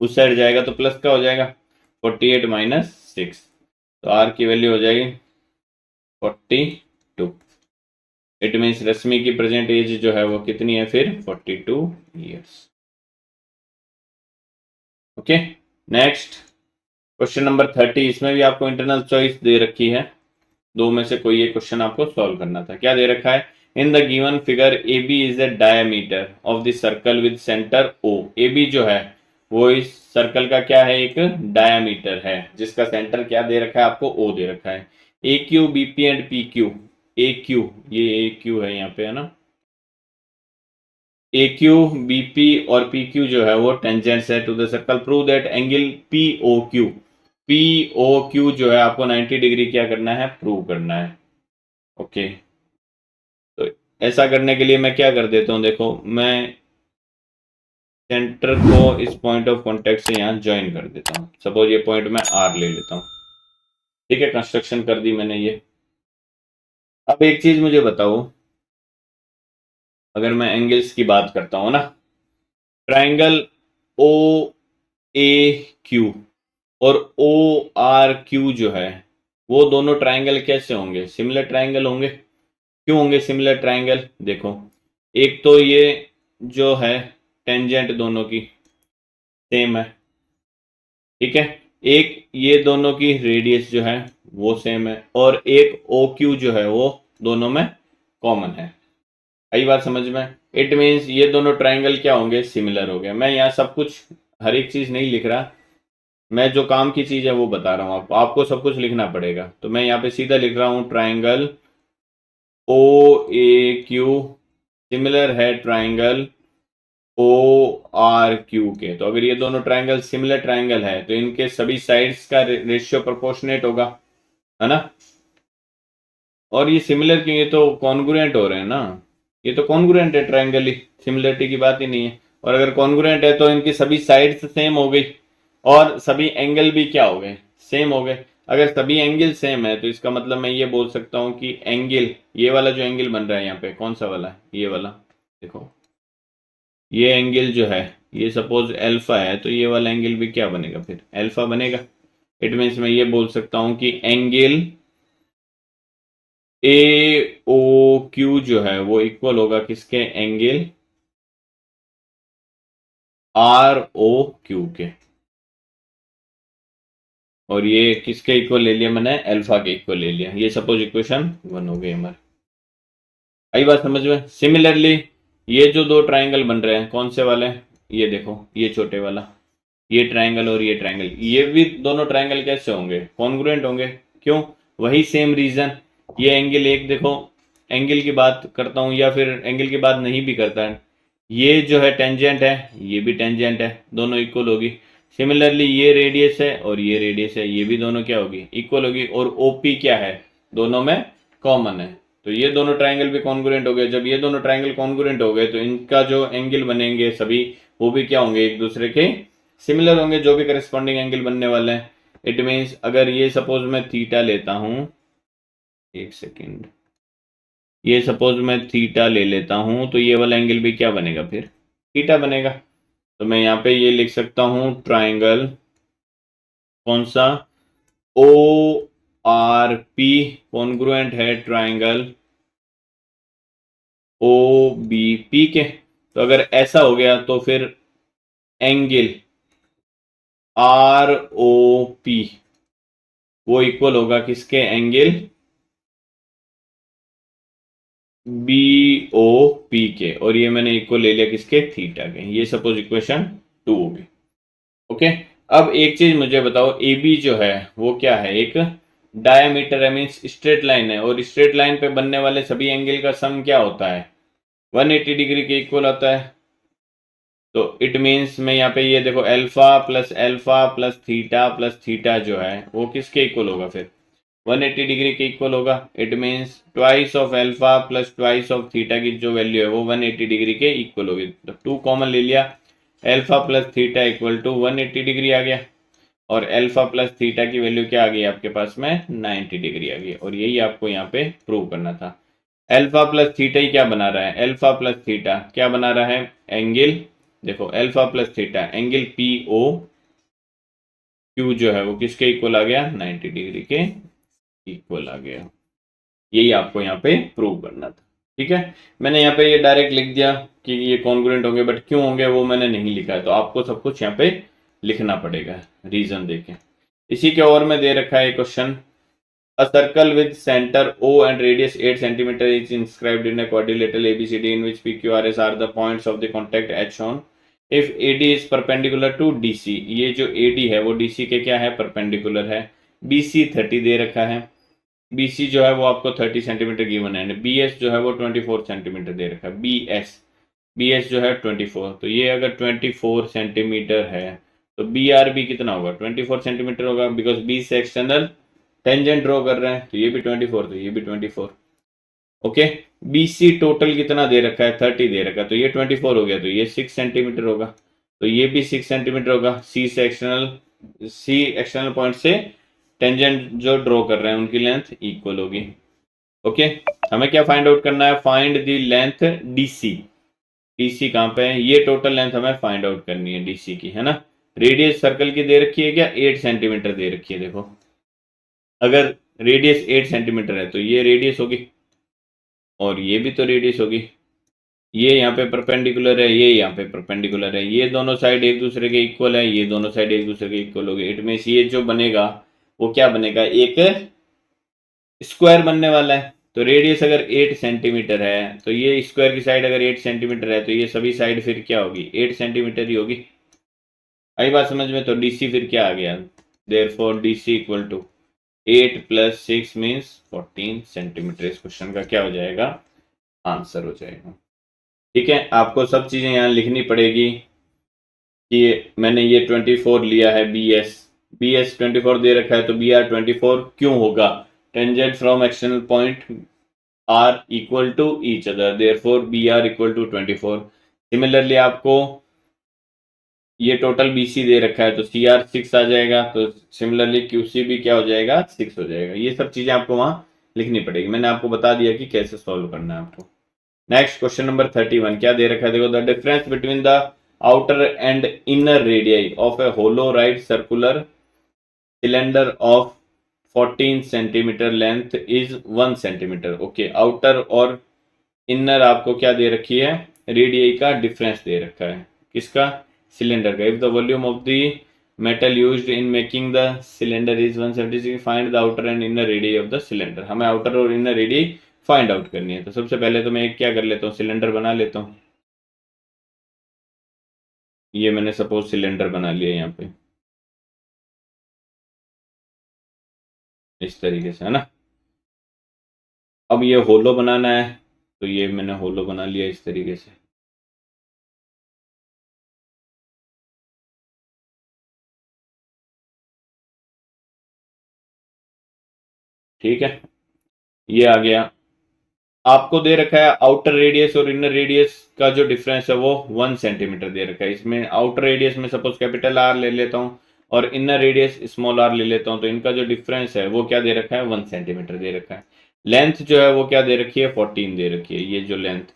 उस साइड जाएगा तो प्लस का हो जाएगा 48 माइनस 6। तो r की वैल्यू हो जाएगी 42। इट मीन्स रश्मि की प्रेजेंट एज जो है वो कितनी है फिर, 42 years. Okay, next question number 30। इसमें भी आपको इंटरनल चॉइस दे रखी है, दो में से कोई एक क्वेश्चन आपको सॉल्व करना था। क्या दे रखा है, in the given figure A B is the diameter of the circle with centre O. A B जो है वो इस सर्कल का क्या है, एक डायमीटर है जिसका सेंटर क्या दे रखा है आपको, ओ दे रखा है। A Q B P and P Q, A Q ये ए क्यू है यहाँ पे, है ना, ए क्यू बी पी और पी क्यू जो है वो टेंजेंट्स है to the circle. Prove that angle P O Q, P O Q जो है आपको 90 डिग्री क्या करना है, प्रूव करना है। ओके, तो ऐसा करने के लिए मैं क्या कर देता हूँ, देखो मैं सेंटर को इस पॉइंट ऑफ कांटेक्ट से यहाँ ज्वाइन कर देता हूँ। सपोज ये पॉइंट मैं आर ले लेता हूँ, ठीक है, कंस्ट्रक्शन कर दी मैंने ये। अब एक चीज मुझे बताओ, अगर मैं एंगल्स की बात करता हूँ ना, ट्राइंगल ओ ए क्यू और ओ आर क्यू जो है वो दोनों ट्राइंगल कैसे होंगे? सिमिलर ट्राइंगल होंगे। क्यों होंगे सिमिलर ट्राइंगल? देखो, एक तो ये जो है टेंजेंट दोनों की सेम है, ठीक है। एक ये दोनों की रेडियस जो है वो सेम है, और एक ओ क्यू जो है वो दोनों में कॉमन है। आई बात समझ में? इट मीन्स ये दोनों ट्राइंगल क्या होंगे? सिमिलर हो गए। मैं यहाँ सब कुछ हर एक चीज नहीं लिख रहा, मैं जो काम की चीज है वो बता रहा हूँ आपको। आपको सब कुछ लिखना पड़ेगा, तो मैं यहाँ पे सीधा लिख रहा हूँ ट्राइंगल ओ ए क्यू सिमिलर है ट्राइंगल ओ आर क्यू के। तो अगर ये दोनों ट्राइंगल सिमिलर ट्राइंगल है तो इनके सभी साइड्स का रेशियो प्रोपोर्शनेट होगा, है ना। और ये सिमिलर क्यों? ये तो कॉन्ग्रुएंट हो रहे हैं ना, ये तो कॉन्ग्रुएंट है ट्राइंगल ही, सिमिलरिटी की बात ही नहीं है। और अगर कॉन्ग्रुएंट है तो इनकी सभी साइड्स सेम हो गई, और सभी एंगल भी क्या हो गए? सेम हो गए। अगर सभी एंगल सेम है तो इसका मतलब मैं ये बोल सकता हूँ कि एंगल, ये वाला जो एंगल बन रहा है यहाँ पे, कौन सा वाला? ये वाला देखो, ये एंगल जो है ये सपोज अल्फा है, तो ये वाला एंगल भी क्या बनेगा? फिर अल्फा बनेगा। इट मीन्स मैं ये बोल सकता हूँ कि एंगल ए ओ क्यू जो है वो इक्वल होगा किसके? एंगल आर ओ क्यू के। और ये किसके इक्वल ले लिया मैंने? अल्फा के इक्वल ले लिया। ये सपोज इक्वेशन 1 हो गई हमारी। आई बात समझ में? सिमिलरली ये जो दो ट्राइंगल बन रहे हैं, कौन से वाले? ये देखो, ये छोटे वाला, ये ट्रायंगल और ये ट्रायंगल, ये भी दोनों ट्रायंगल कैसे होंगे? कॉन्ग्रुएंट होंगे। क्यों? वही सेम रीजन। ये एंगल एक देखो, एंगल की बात करता हूं या फिर एंगल की बात नहीं भी करता है, ये जो है टेंजेंट है, ये भी टेंजेंट है, दोनों इक्वल होगी। सिमिलरली ये रेडियस है और ये रेडियस है, ये भी दोनों क्या होगी? इक्वल होगी। और ओपी क्या है? दोनों में कॉमन है। तो ये दोनों ट्रायंगल भी कॉन्ग्रुएंट हो गए। जब ये दोनों ट्रायंगल कॉन्ग्रुएंट हो गए तो इनका जो एंगल बनेंगे सभी, वो भी क्या होंगे? एक दूसरे के सिमिलर होंगे, जो भी करस्पॉन्डिंग एंगल बनने वाले हैं। इट मीन्स अगर ये सपोज मैं थीटा लेता हूं, एक सेकेंड, ये सपोज मैं थीटा ले लेता हूं, तो ये वाला एंगल भी क्या बनेगा? फिर थीटा बनेगा। तो मैं यहाँ पे ये लिख सकता हूं ट्राइंगल, कौन सा? ओ आर पी कॉन्ग्रुएंट है ट्राइंगल ओ बी पी के। तो अगर ऐसा हो गया तो फिर एंगल आर ओ पी वो इक्वल होगा किसके? एंगल बी ओ पी के। और ये मैंने इक्वल ले लिया किसके? थीटा के। ये सपोज इक्वेशन 2 होगी। ओके। अब एक चीज मुझे बताओ, ए बी जो है वो क्या है? एक डायमीटर है, मीन्स स्ट्रेट लाइन है, और स्ट्रेट लाइन पे बनने वाले सभी एंगल का सम क्या होता है? 180 डिग्री के इक्वल आता है। तो इट मीन्स मैं यहाँ पे ये देखो, अल्फा प्लस थीटा जो है वो किसके इक्वल होगा? फिर 180 डिग्री के इक्वल होगा। It means twice of alpha plus twice of theta की जो वैल्यू है वो 180 डिग्री के इक्वल होगी। तो 2 कॉमन ले लिया, alpha plus theta equal to 180 degree आ गया, और अल्फा प्लस थीटा की वैल्यू क्या आ गई आपके पास में? 90 डिग्री आ गई। और यही आपको यहाँ पे प्रूव करना था। अल्फा प्लस थीटा ही क्या बना रहा है? अल्फा प्लस थीटा क्या बना रहा है? एंगल, देखो alpha plus theta angle P O Q जो है वो किसके इक्वल आ गया? 90 डिग्री के इक्वल आ गया। यही आपको यहाँ पे प्रूव करना था, ठीक है। मैंने यहाँ पे ये डायरेक्ट लिख दिया कि ये कॉन्ग्रुएंट होंगे, बट क्यों होंगे वो मैंने नहीं लिखा है, तो आपको सब कुछ यहाँ पे लिखना पड़ेगा रीजन देके। इसी के और में दे रखा है question, a circle with centre O and radius 8 centimeter is inscribed in a quadrilateral ABCD in which PQRS are the points of the contact H on. If AD is perpendicular to DC, ये जो AD है वो DC के क्या है? Perpendicular है। BC 30 दे रखा है, BC जो है वो आपको 30 सेंटीमीटर गिवन है। BS जो है वो 24 सेंटीमीटर दे रखा है। BS जो है 24, तो ये अगर 24 सेंटीमीटर है तो BRB कितना होगा? 24 सेंटीमीटर होगा, बिकॉज B से एक्सटर्नल टेंजेंट ड्रॉ कर रहे हैं, तो ये भी 24, तो ये भी 24। ओके। BC टोटल कितना दे रखा है? 30 दे रखा है, तो ये 24 हो गया, तो ये 6 सेंटीमीटर होगा, तो ये भी 6 सेंटीमीटर होगा। सी एक्सटर्नल पॉइंट से टेंजेंट जो ड्रॉ कर रहे हैं उनकी लेंथ इक्वल होगी। ओके। हमें क्या फाइंड आउट करना है? Find the length DC। DC कहाँ पे है? ये टोटल लेंथ हमें फाइंड आउट करनी है DC की, है ना। रेडियस सर्कल की दे रखी है क्या? 8 सेंटीमीटर दे रखी है। देखो, अगर रेडियस 8 सेंटीमीटर है तो ये रेडियस होगी और ये भी तो रेडियस होगी। ये यहाँ पे परपेंडिकुलर है, ये यहाँ पे परपेंडिकुलर है, ये दोनों साइड एक दूसरे के इक्वल है, ये दोनों साइड एक दूसरे के इक्वल होगी। इट मीन्स ये जो बनेगा वो क्या बनेगा, एक स्क्वायर बनने वाला है। तो रेडियस अगर 8 सेंटीमीटर है तो ये स्क्वायर की साइड अगर 8 सेंटीमीटर है तो ये सभी साइड फिर क्या होगी, 8 सेंटीमीटर ही होगी। आई बात समझ में? तो डीसी फिर क्या आ गया, therefore DC equal to 8 + 6 means 14 centimetre. इस क्वेश्चन का क्या हो जाएगा, आंसर हो जाएगा। ठीक है, आपको सब चीजें यहाँ लिखनी पड़ेगी कि मैंने ये 24 लिया है, बी एस 24 दे रखा है तो बी आर 24 क्यों होगा, tangent from external point are equal to each other, therefore B R equal to 24। Similarly आपको ये टोटल बीसी दे रखा है तो सी आर 6 आ जाएगा, तो सिमिलरली क्यूसी भी क्या हो जाएगा, 6 हो जाएगा। ये सब चीजें आपको वहां लिखनी पड़ेगी, मैंने आपको बता दिया कि कैसे सॉल्व करना है आपको। नेक्स्ट क्वेश्चन नंबर 31 क्या दे रखा है, देखो the difference between the outer and inner radii of a hollow right circular cylinder of 14 centimetre length is 1 centimetre. Okay, outer और इनर आपको क्या दे रखी है, रेडियाई का डिफरेंस दे रखा है, किसका, सिलेंडर का। If the volume of the metal used in making the cylinder is 176, find the outer and inner radii of the cylinder. हमें आउटर और इनर रेडियाई फाइंड आउट करनी है। तो सबसे पहले तो मैं एक क्या कर लेता हूँ, सिलेंडर बना लेता हूँ। ये मैंने सपोज सिलेंडर बना लिया यहाँ पे इस तरीके से, है ना। अब ये होलो बनाना है तो ये मैंने होलो बना लिया इस तरीके से। ठीक है, ये आ गया। आपको दे रखा है आउटर रेडियस और इनर रेडियस का जो डिफरेंस है वो 1 सेंटीमीटर दे रखा है। इसमें आउटर रेडियस में सपोज कैपिटल आर ले लेता हूँ और इनर रेडियस स्मॉल आर ले लेता हूँ, तो इनका जो डिफरेंस है वो क्या दे रखा है, 1 सेंटीमीटर दे रखा है। लेंथ जो है वो क्या दे रखी है, 14 दे रखी है। ये जो लेंथ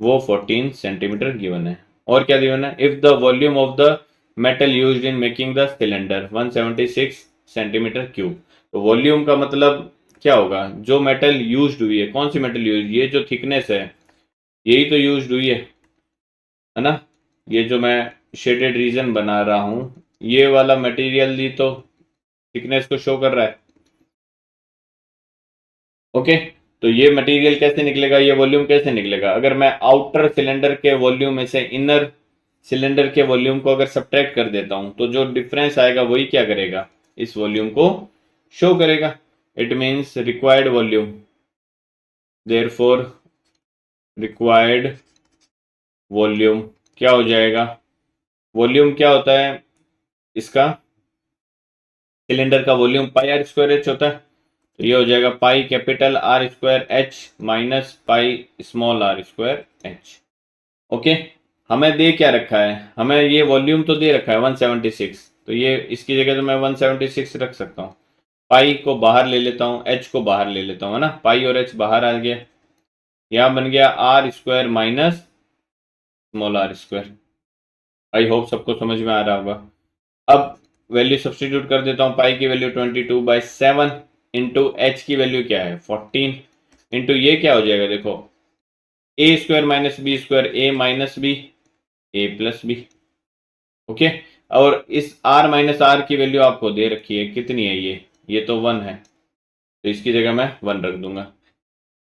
वो 14 सेंटीमीटर गिवन है। और क्या गिवन है, if the volume of the metal used in making the cylinder 176 centimetre cube. तो वॉल्यूम का मतलब क्या होगा, जो मेटल यूज्ड हुई है, कौन सी मेटल यूज, ये जो थिकनेस है यही तो यूज्ड हुई है ना। ये जो मैं शेडेड रीजन बना रहा हूं ये वाला मटेरियल ही तो थिकनेस को शो कर रहा है। ओके, तो ये मटेरियल कैसे निकलेगा, ये वॉल्यूम कैसे निकलेगा, अगर मैं आउटर सिलेंडर के वॉल्यूम में से इनर सिलेंडर के वॉल्यूम को अगर सब्ट्रैक्ट कर देता हूं तो जो डिफरेंस आएगा वही क्या करेगा, इस वॉल्यूम को शो करेगा। It means required volume, therefore required volume क्या हो जाएगा, वॉल्यूम क्या होता है इसका, सिलेंडर का volume pi are square H होता है। तो ये हो जाएगा pi capital R square H minus pi small R square H. Okay, हमें दे क्या रखा है, हमें ये वॉल्यूम तो दे रखा है 176, तो ये इसकी जगह तो मैं 176 रख सकता हूँ। पाई को बाहर ले लेता हूँ, एच को बाहर ले लेता हूँ, है ना, पाई और एच बाहर आ गया, यहाँ बन गया R square minus small R square. I hope सबको समझ में आ रहा होगा। अब वैल्यू सब्सटीट्यूट कर देता हूँ, पाई की वैल्यू 22/7 इंटू एच की वैल्यू क्या है 14 इंटू ये क्या हो जाएगा, देखो ए स्क्वायर माइनस बी स्क्वायर, ए माइनस बी ए प्लस बी। ओके, और इस r माइनस आर की वैल्यू आपको दे रखी है, कितनी है ये तो 1 है, तो इसकी जगह मैं 1 रख दूंगा।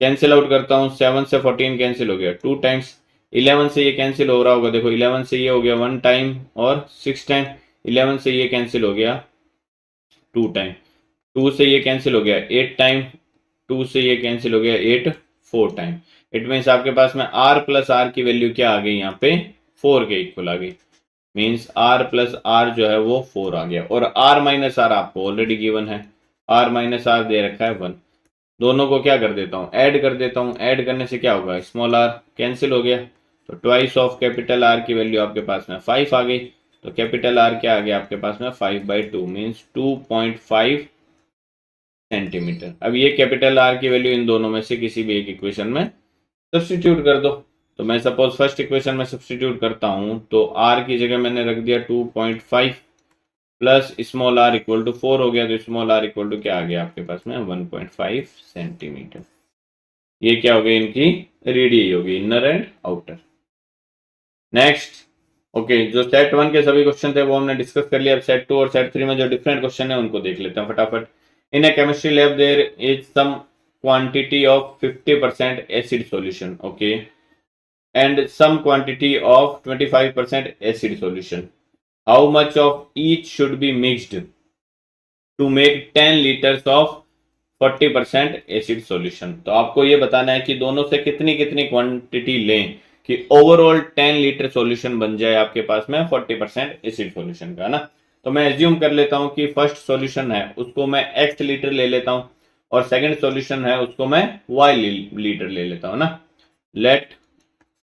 कैंसिल आउट करता हूँ, 7 से 14 कैंसिल हो गया, 2 टाइम्स 11 से ये कैंसिल हो रहा होगा, देखो 11 से ये हो गया 1 टाइम और 6 टाइम, 11 से ये कैंसिल हो गया 2 टाइम, 2 से ये कैंसिल हो गया 8 टाइम, 2 से ये कैंसिल हो गया 8 4 टाइम। इट मीन्स आपके पास में r प्लस आर की वैल्यू क्या आ गई, यहाँ पे 4 के इक्वल आ गई। मीन्स r प्लस आर जो है वो 4 आ गया, और r माइनस आर आपको ऑलरेडी गिवन है, r माइनस आर दे रखा है 1। दोनों को क्या कर देता हूँ, ऐड कर देता हूँ, ऐड करने से क्या होगा, स्मॉल r कैंसिल हो गया, तो ट्वाइस ऑफ कैपिटल R की वैल्यू आपके पास में 5 आ गई, तो कैपिटल R क्या आ गया आपके पास में 5/2 मीन्स 2.5 सेंटीमीटर। अब ये कैपिटल R की वैल्यू इन दोनों में से किसी भी एक इक्वेशन में सब्सटीट्यूट कर दो। तो मैं सपोज फर्स्ट इक्वेशन में सब्सटीट्यूट करता हूं तो R की जगह मैंने रख दिया 2.5 plus small R equal to 4 हो गया, तो स्मॉल आर इक्वल टू क्या आ गया आपके पास में 1.5 सेंटीमीटर। ये क्या हो गई इनकी रेडियस होगी, inner and outer. Next, okay, जो सेट 1 के सभी क्वेश्चन थे वो हमने डिस्कस कर लिया। अब सेट 2 और सेट 3 में जो डिफरेंट क्वेश्चन है उनको देख लेते हैं फटाफट। In a chemistry lab there is some quantity of 50% acid solution, okay, and some quantity of 25% acid solution. How much of each should be mixed to make 10 litres of 40% acid solution. तो आपको ये बताना है कि दोनों से कितनी कितनी क्वांटिटी लें कि ओवरऑल 10 लीटर सॉल्यूशन बन जाए आपके पास में 40% एसिड सॉल्यूशन का ना। तो मैं एज्यूम कर लेता हूं कि फर्स्ट सॉल्यूशन है उसको मैं x लीटर ले लेता हूं और सेकंड सॉल्यूशन है उसको मैं y लीटर ले लेता हूं ना। लेट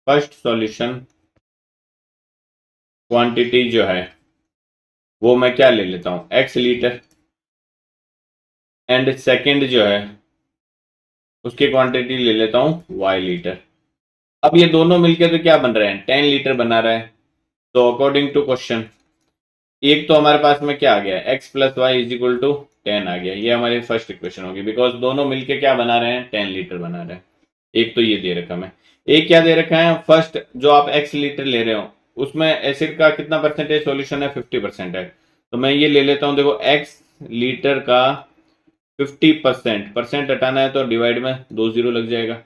फर्स्ट सॉल्यूशन क्वांटिटी जो है वो मैं क्या ले लेता हूं x लीटर, एंड सेकंड जो है उसकी क्वांटिटी ले लेता हूं y लीटर। अब ये दोनों मिलके तो क्या बन रहे हैं 10 लीटर बना रहा है। तो अकॉर्डिंग टू क्वेश्चन एक तो हमारे पास में क्या आ गया x plus Y is equal to 10 आ गया, ये हमारी फर्स्ट इक्वेशन होगी बिकॉज दोनों मिलके क्या बना रहे हैं 10 लीटर बना रहे हैं। एक तो ये दे रखा है, एक क्या दे रखा है फर्स्ट जो आप x लीटर ले रहे हो उसमें एसिड का कितना परसेंटेज सॉल्यूशन है 50% है। तो मैं ये ले लेता हूं, देखो x लीटर का 50%, परसेंट हटाना है तो डिवाइड में 2 जीरो लग जाएगा।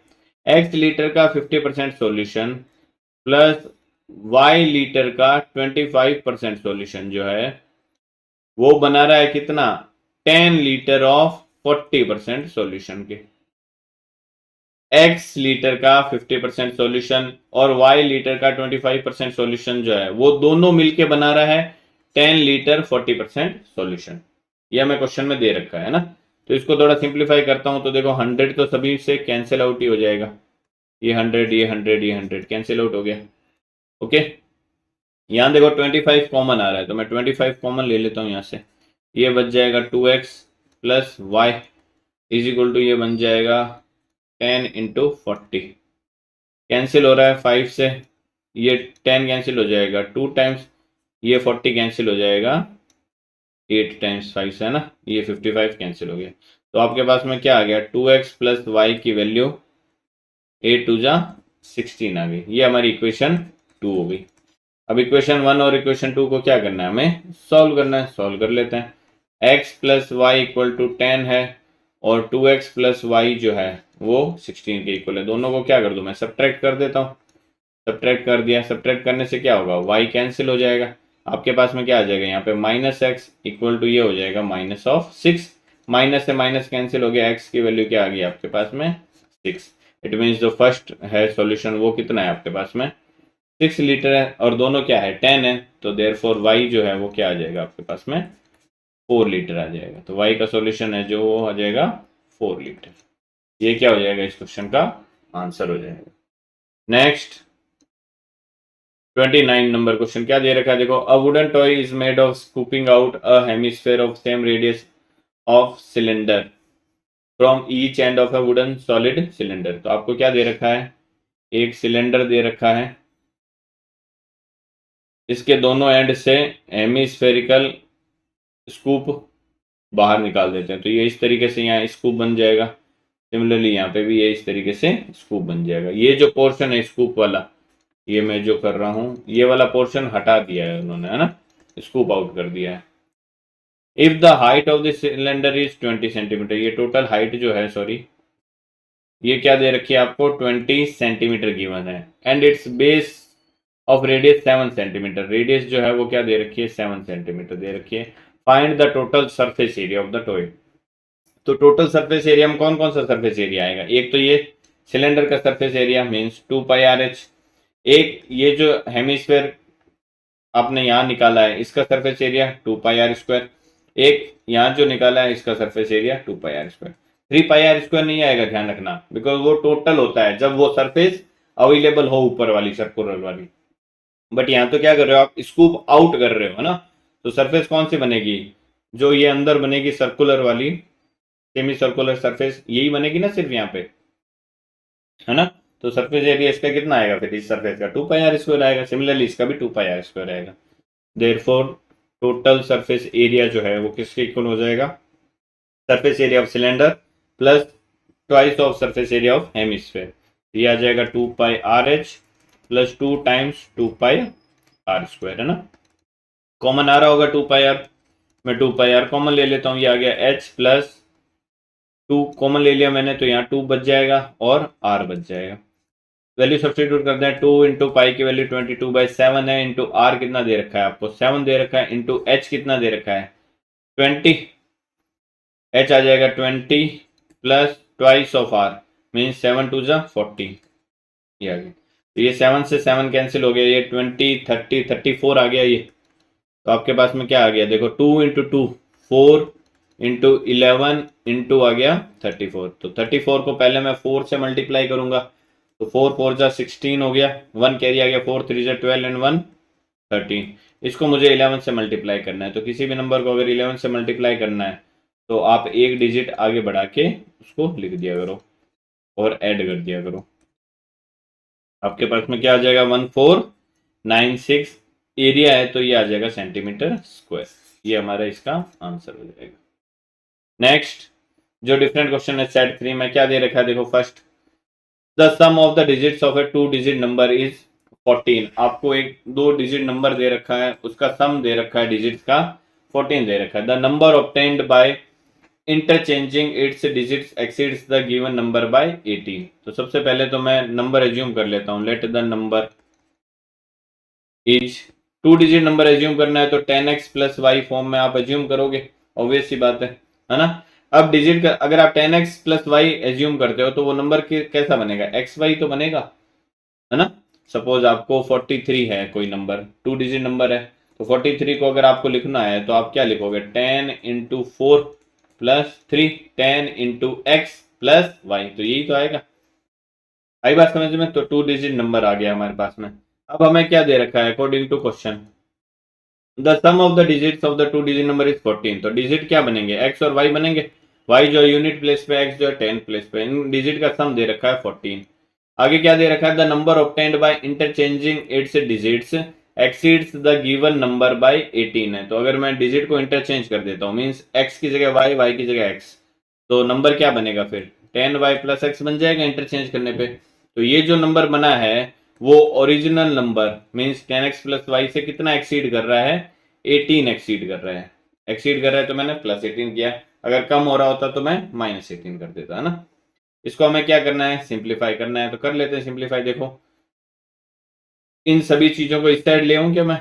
x लीटर का 50% सॉल्यूशन प्लस y लीटर का 25% सॉल्यूशन जो है वो बना रहा है कितना 10 लीटर ऑफ 40% सॉल्यूशन के। x लीटर का 50% सॉल्यूशन और y लीटर का 25% सॉल्यूशन जो है वो दोनों मिलके बना रहा है 10 लीटर 40% सॉल्यूशन। यह हमें क्वेश्चन में दे रखा है ना। तो इसको थोड़ा सिंप्लीफाई करता हूं तो देखो 100 तो सभी से कैंसिल आउट ही हो जाएगा, ये 100 ये 100 ये 100 कैंसिल आउट हो गया। ओके, यहां देखो 25 कॉमन आ रहा है तो मैं 25 कॉमन ले लेता हूं यहां से। ये बच जाएगा 2x plus Y is equal to ये बन जाएगा 10 इंटू 40, कैंसिल हो रहा है 5 से, ये 10 कैंसिल हो जाएगा 2 टाइम्स, ये 40 कैंसिल हो जाएगा 8 टाइम्स 5 से है ना, ये 55 कैंसिल हो गया। तो आपके पास में क्या आ गया 2x प्लस वाई की वैल्यू 8 टू जा 16 आ गई। ये हमारी इक्वेशन 2 हो गई। अब इक्वेशन 1 और इक्वेशन 2 को क्या करना है हमें सॉल्व करना है, सॉल्व कर लेते हैं। x plus Y equal to 10 है और 2x प्लस वाई जो है वो 16 के इक्वल है। दोनों को क्या कर दूं मैं सब्ट्रैक्ट कर देता हूँ, सब्ट्रैक्ट कर दिया। सब्ट्रैक्ट करने से क्या होगा y कैंसिल हो जाएगा, आपके पास में क्या आ जाएगा यहाँ पे माइनस एक्स इक्वल टू ये हो जाएगा माइनस ऑफ 6, माइनस से माइनस कैंसिल हो गया, x की वैल्यू क्या आ गई आपके पास में 6। इट मीन्स जो फर्स्ट है सॉल्यूशन वो कितना है आपके पास में 6 लीटर है और दोनों क्या है 10 है, तो देयरफॉर y जो है वो क्या आ जाएगा आपके पास में 4 लीटर आ जाएगा। तो y का सॉल्यूशन है जो वो आ जाएगा 4 लीटर। ये क्या हो जाएगा इस क्वेश्चन का आंसर हो जाएगा। नेक्स्ट 29 नंबर क्वेश्चन क्या दे रखा है देखो, a wooden toy is made of scooping out a hemisphere of same radius of cylinder from each end of a wooden solid cylinder. तो आपको क्या दे रखा है एक सिलेंडर दे रखा है, इसके दोनों एंड से हेमिस्फेरिकल स्कूप बाहर निकाल देते हैं। तो ये इस तरीके से यहाँ स्कूप बन जाएगा, सिमिलरली यहाँ पे भी ये इस तरीके से स्कूप बन जाएगा। ये जो पोर्शन है स्कूप वाला ये मैं जो कर रहा हूँ ये वाला पोर्शन हटा दिया है उन्होंने है ना, स्कूप आउट कर दिया है। If the height of the cylinder is 20 centimetre, ये टोटल हाइट जो है सॉरी ये क्या दे रखी है आपको 20 सेंटीमीटर गिवन है, and it's base of radius 7 centimetre, radius जो है वो क्या दे रखी है 7 सेंटीमीटर दे रखी है। Find the total surface area of the toy. तो टोटल सरफेस एरिया में कौन कौन सा सरफेस एरिया आएगा, एक तो ये सिलेंडर का surface area means 2 pi are H, एक ये जो हेमिस्फेयर आपने यहाँ निकाला है इसका surface area 2 pi are square, एक यहाँ जो निकाला है इसका surface area 2 pi are square. 3 pi are square नहीं आएगा ध्यान रखना, बिकॉज वो टोटल होता है जब वो सरफेस अवेलेबल हो ऊपर वाली सर्कुलर वाली। बट यहाँ तो क्या कर रहे हो आप स्कूप आउट कर रहे हो ना, तो सरफेस कौन सी बनेगी जो ये अंदर बनेगी सर्कुलर वाली सेमी सर्कुलर सरफेस यही बनेगी ना सिर्फ यहाँ पे है ना। तो सरफेस एरिया इसका कितना आएगा फिर इस सरफेस का 2 पाई आर स्क्वायर आएगा, सिमिलरली इसका भी 2 पाई आर स्क्वायर आएगा। देयरफॉर टोटल सरफेस एरिया जो है वो किसके इक्वल हो जाएगा, surface area of cylinder plus twice of surface area of hemisphere. ये आ जाएगा 2 pi are h plus 2 times 2 pi are square, है ना। कॉमन आ रहा होगा 2 पाई आर, मैं 2 पाई आर कॉमन ले लेता हूँ, ये आ गया एच प्लस 2 कॉमन ले लिया मैंने, तो यहाँ 2 बच जाएगा और आर बच जाएगा। वैल्यू सब्सटीट्यूट करते हैं, 2 इंटू पाई की वैल्यू 22/7 है, इंटू आर कितना दे रखा है आपको 7 दे रखा है, इंटू एच कितना दे रखा है 20, एच आ जाएगा 20 plus twice of R means 7 2 जा 40, ये आ गया। तो ये 7 से 7 कैंसिल हो गया, ये 20 30 34 आ गया ये। तो आपके पास में क्या आ गया देखो, 2 इंटू 2 4 इंटू 11 इंटू आ गया 34। तो 34 को पहले मैं 4 से मल्टीप्लाई करूंगा, तो 4 4 जा 16 हो गया, 1 कैरी आ गया, 4 3 जा 12 एंड 1 13। इसको मुझे 11 से मल्टीप्लाई करना है, तो किसी भी नंबर को अगर 11 से मल्टीप्लाई करना है तो आप एक डिजिट आगे बढ़ा के उसको लिख दिया करो और ऐड कर दिया करो। आपके पास में क्या आ जाएगा 1496 एरिया है, तो ये आ जाएगा सेंटीमीटर स्क्वायर। ये हमारा इसका आंसर हो जाएगा। नेक्स्ट जो डिफरेंट क्वेश्चन है सेट 3 में क्या दे रखा है देखो, first the sum of the digits of a 2 digit number is 14। आपको एक 2 डिजिट नंबर दे रखा है, उसका सम दे रखा है डिजिट्स का 14 दे रखा है। The number obtained by interchanging it's digits exceeds the given number by 18। तो सबसे पहले तो मैं नंबर एज्यूम कर लेता हूं, let the number is 2 digit number assume करना है तो 10x प्लस वाई फॉर्म में आप एज्यूम करोगे, ऑब्वियस सी बात है ना। अब डिजिट का अगर आप 10x प्लस वाई एज्यूम करते हो तो वो नंबर कैसा बनेगा, एक्स वाई तो बनेगा, है ना। सपोज आपको 43 है कोई नंबर, 2 डिजिट नंबर है, तो 43 को अगर आपको लिखना है तो आप क्या लिखोगे 10 into 4 plus 3 10 into X plus Y, तो यही तो आएगा। आई बात समझ में, तो 2 डिजिट नंबर आ गया हमारे पास में। अब हमें क्या दे रखा है according to question, the sum of the digits of the 2 digit number is 14। तो डिजिट क्या बनेंगे, एक्स और वाई बनेंगे, वाई जो यूनिट प्लेस पे, एक्स जो है 10 प्लेस पे। इन डिजिट का सम दे रखा है 14। आगे क्या दे रखा है, the number obtained by interchanging it's digits exceeds the given number by 18 है। तो अगर मैं डिजिट को इंटरचेंज कर देता हूँ मीन्स एक्स की जगह वाई, वाई की जगह एक्स, तो नंबर क्या बनेगा फिर 10y प्लस एक्स बन जाएगा इंटरचेंज करने पे। तो ये जो नंबर बना है वो original number means 10x plus Y से कितना एक्सीड कर रहा है, 18 एक्सीड कर रहा है। एक्सीड कर रहा है तो मैंने प्लस 18 किया, अगर कम हो रहा होता तो मैं माइनस 18 कर देता, है ना। इसको हमें क्या करना है, सिंप्लीफाई करना है, तो कर लेते हैं सिंप्लीफाई। देखो इन सभी चीजों को इस साइड ले आऊं क्या, मैं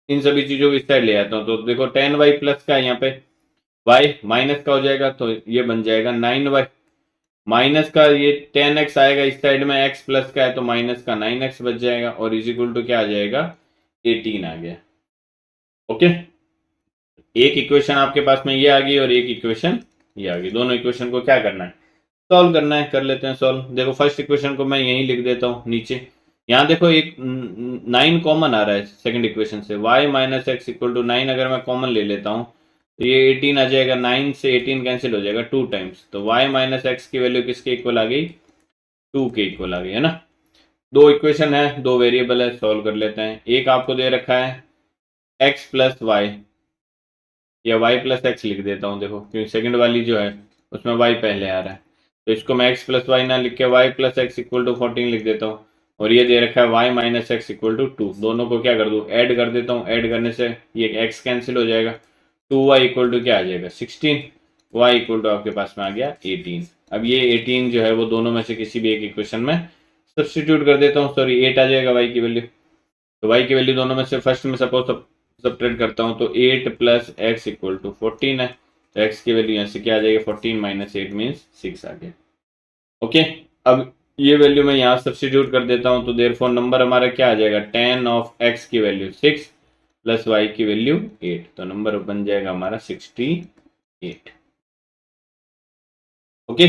इन सभी चीजों को इस साइड ले आता हूं, तो देखो 10y प्लस का यहाँ पे y माइनस का हो जाएगा, तो ये बन जाएगा 9y माइनस का, ये 10x आएगा इस साइड में, x प्लस का है तो माइनस का 9x बच जाएगा, और इज इक्वल टू क्या आ जाएगा 18 आ गया। ओके, एक इक्वेशन आपके पास में ये आ गई और एक इक्वेशन ये आ गई। दोनों इक्वेशन को क्या करना है, सॉल्व करना है। कर लेते हैं सॉल्व। देखो फर्स्ट इक्वेशन को मैं यहीं लिख देता हूँ नीचे। यहाँ देखो एक 9 कॉमन आ रहा है सेकंड इक्वेशन से, y minus X equal to 9 अगर मैं कॉमन ले लेता हूँ तो ये 18 आ जाएगा, 9 से 18 कैंसिल हो जाएगा 2 टाइम्स, तो y माइनस एक्स की वैल्यू किसके इक्वल आ गई 2 के इक्वल आ गई, है ना। दो इक्वेशन है, दो वेरिएबल है, सॉल्व कर लेते हैं। एक आपको दे रखा है x प्लस वाई, या y प्लस एक्स लिख देता हूँ देखो, क्योंकि सेकंड वाली जो है उसमें y पहले आ रहा है, तो इसको मैं x प्लस वाई ना लिख के y plus X equal to 14 लिख देता हूँ। और ये दे रखा है y minus X equal to 2, दोनों को क्या कर दूँ ऐड कर देता हूँ, ऐड करने से ये x कैंसिल हो जाएगा, 2y इक्वल टू क्या आ जाएगा 16, y इक्वल टू आपके पास में आ गया 18। अब ये 18 जो है वो दोनों में से किसी भी एक इक्वेशन में सब्सटीट्यूट कर देता हूँ, सॉरी 8 आ जाएगा y की वैल्यू। तो y की वैल्यू दोनों में से फर्स्ट में सपोज सब्ट्रैक्ट करता हूँ, तो 8 प्लस एक्स इक्वल टू 14 है, तो x की वैल्यू यहाँ से क्या आ जाएगी 14 माइनस 8 मीन्स 6 आ गया। ओके, अब ये वैल्यू मैं यहाँ सब्सटीट्यूट कर देता हूँ, तो देयरफॉर नंबर हमारा क्या आ जाएगा 10 ऑफ x की वैल्यू 6 प्लस y की वैल्यू 8, तो नंबर बन जाएगा हमारा 68। ओके,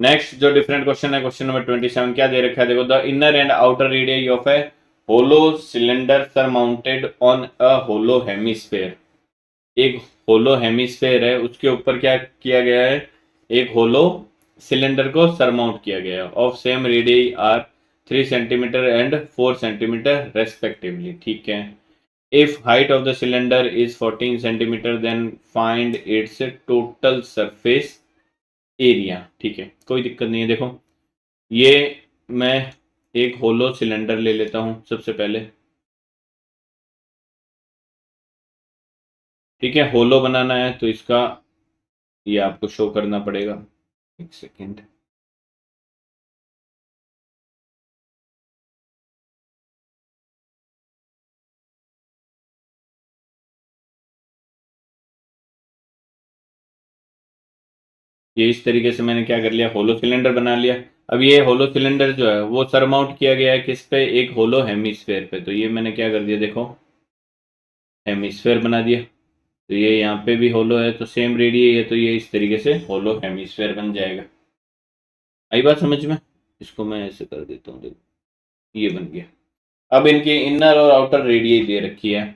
नेक्स्ट जो डिफरेंट क्वेश्चन है, क्वेश्चन नंबर 27 क्या दे रखा है देखो, the inner and outer radius of a hollow cylinder surmounted on a hollow hemisphere. एक होलो हेमिस्फेयर है, उसके ऊपर क्या किया गया है, एक होलो सिलेंडर को सरमाउंट किया गया है, of same radius R 3 centimetre and 4 centimetre respectively. ठीक है, if height of the cylinder is 14 centimetre then find its total surface area. ठीक है, कोई दिक्कत नहीं है। देखो ये मैं एक होलो सिलेंडर ले लेता हूं सबसे पहले। ठीक है, होलो बनाना है तो इसका ये आपको शो करना पड़ेगा। एक सेकेंड। ये इस तरीके से मैंने क्या कर लिया, होलो सिलेंडर बना लिया। अब ये होलो सिलेंडर जो है वो सरमाउंट किया गया है किस पे, एक होलो हेमिस्फेयर पे। तो ये मैंने क्या कर दिया, देखो हेमिस्फेयर बना दिया। तो ये यहाँ पे भी होलो है तो सेम रेडियस है, तो ये इस तरीके से होलो हेमिस्फेयर बन जाएगा। आई बात समझ में? इसको मैं ऐसे कर देता हूँ, देखो ये बन गया। अब इनकी इनर और आउटर रेडियस दे रखी है।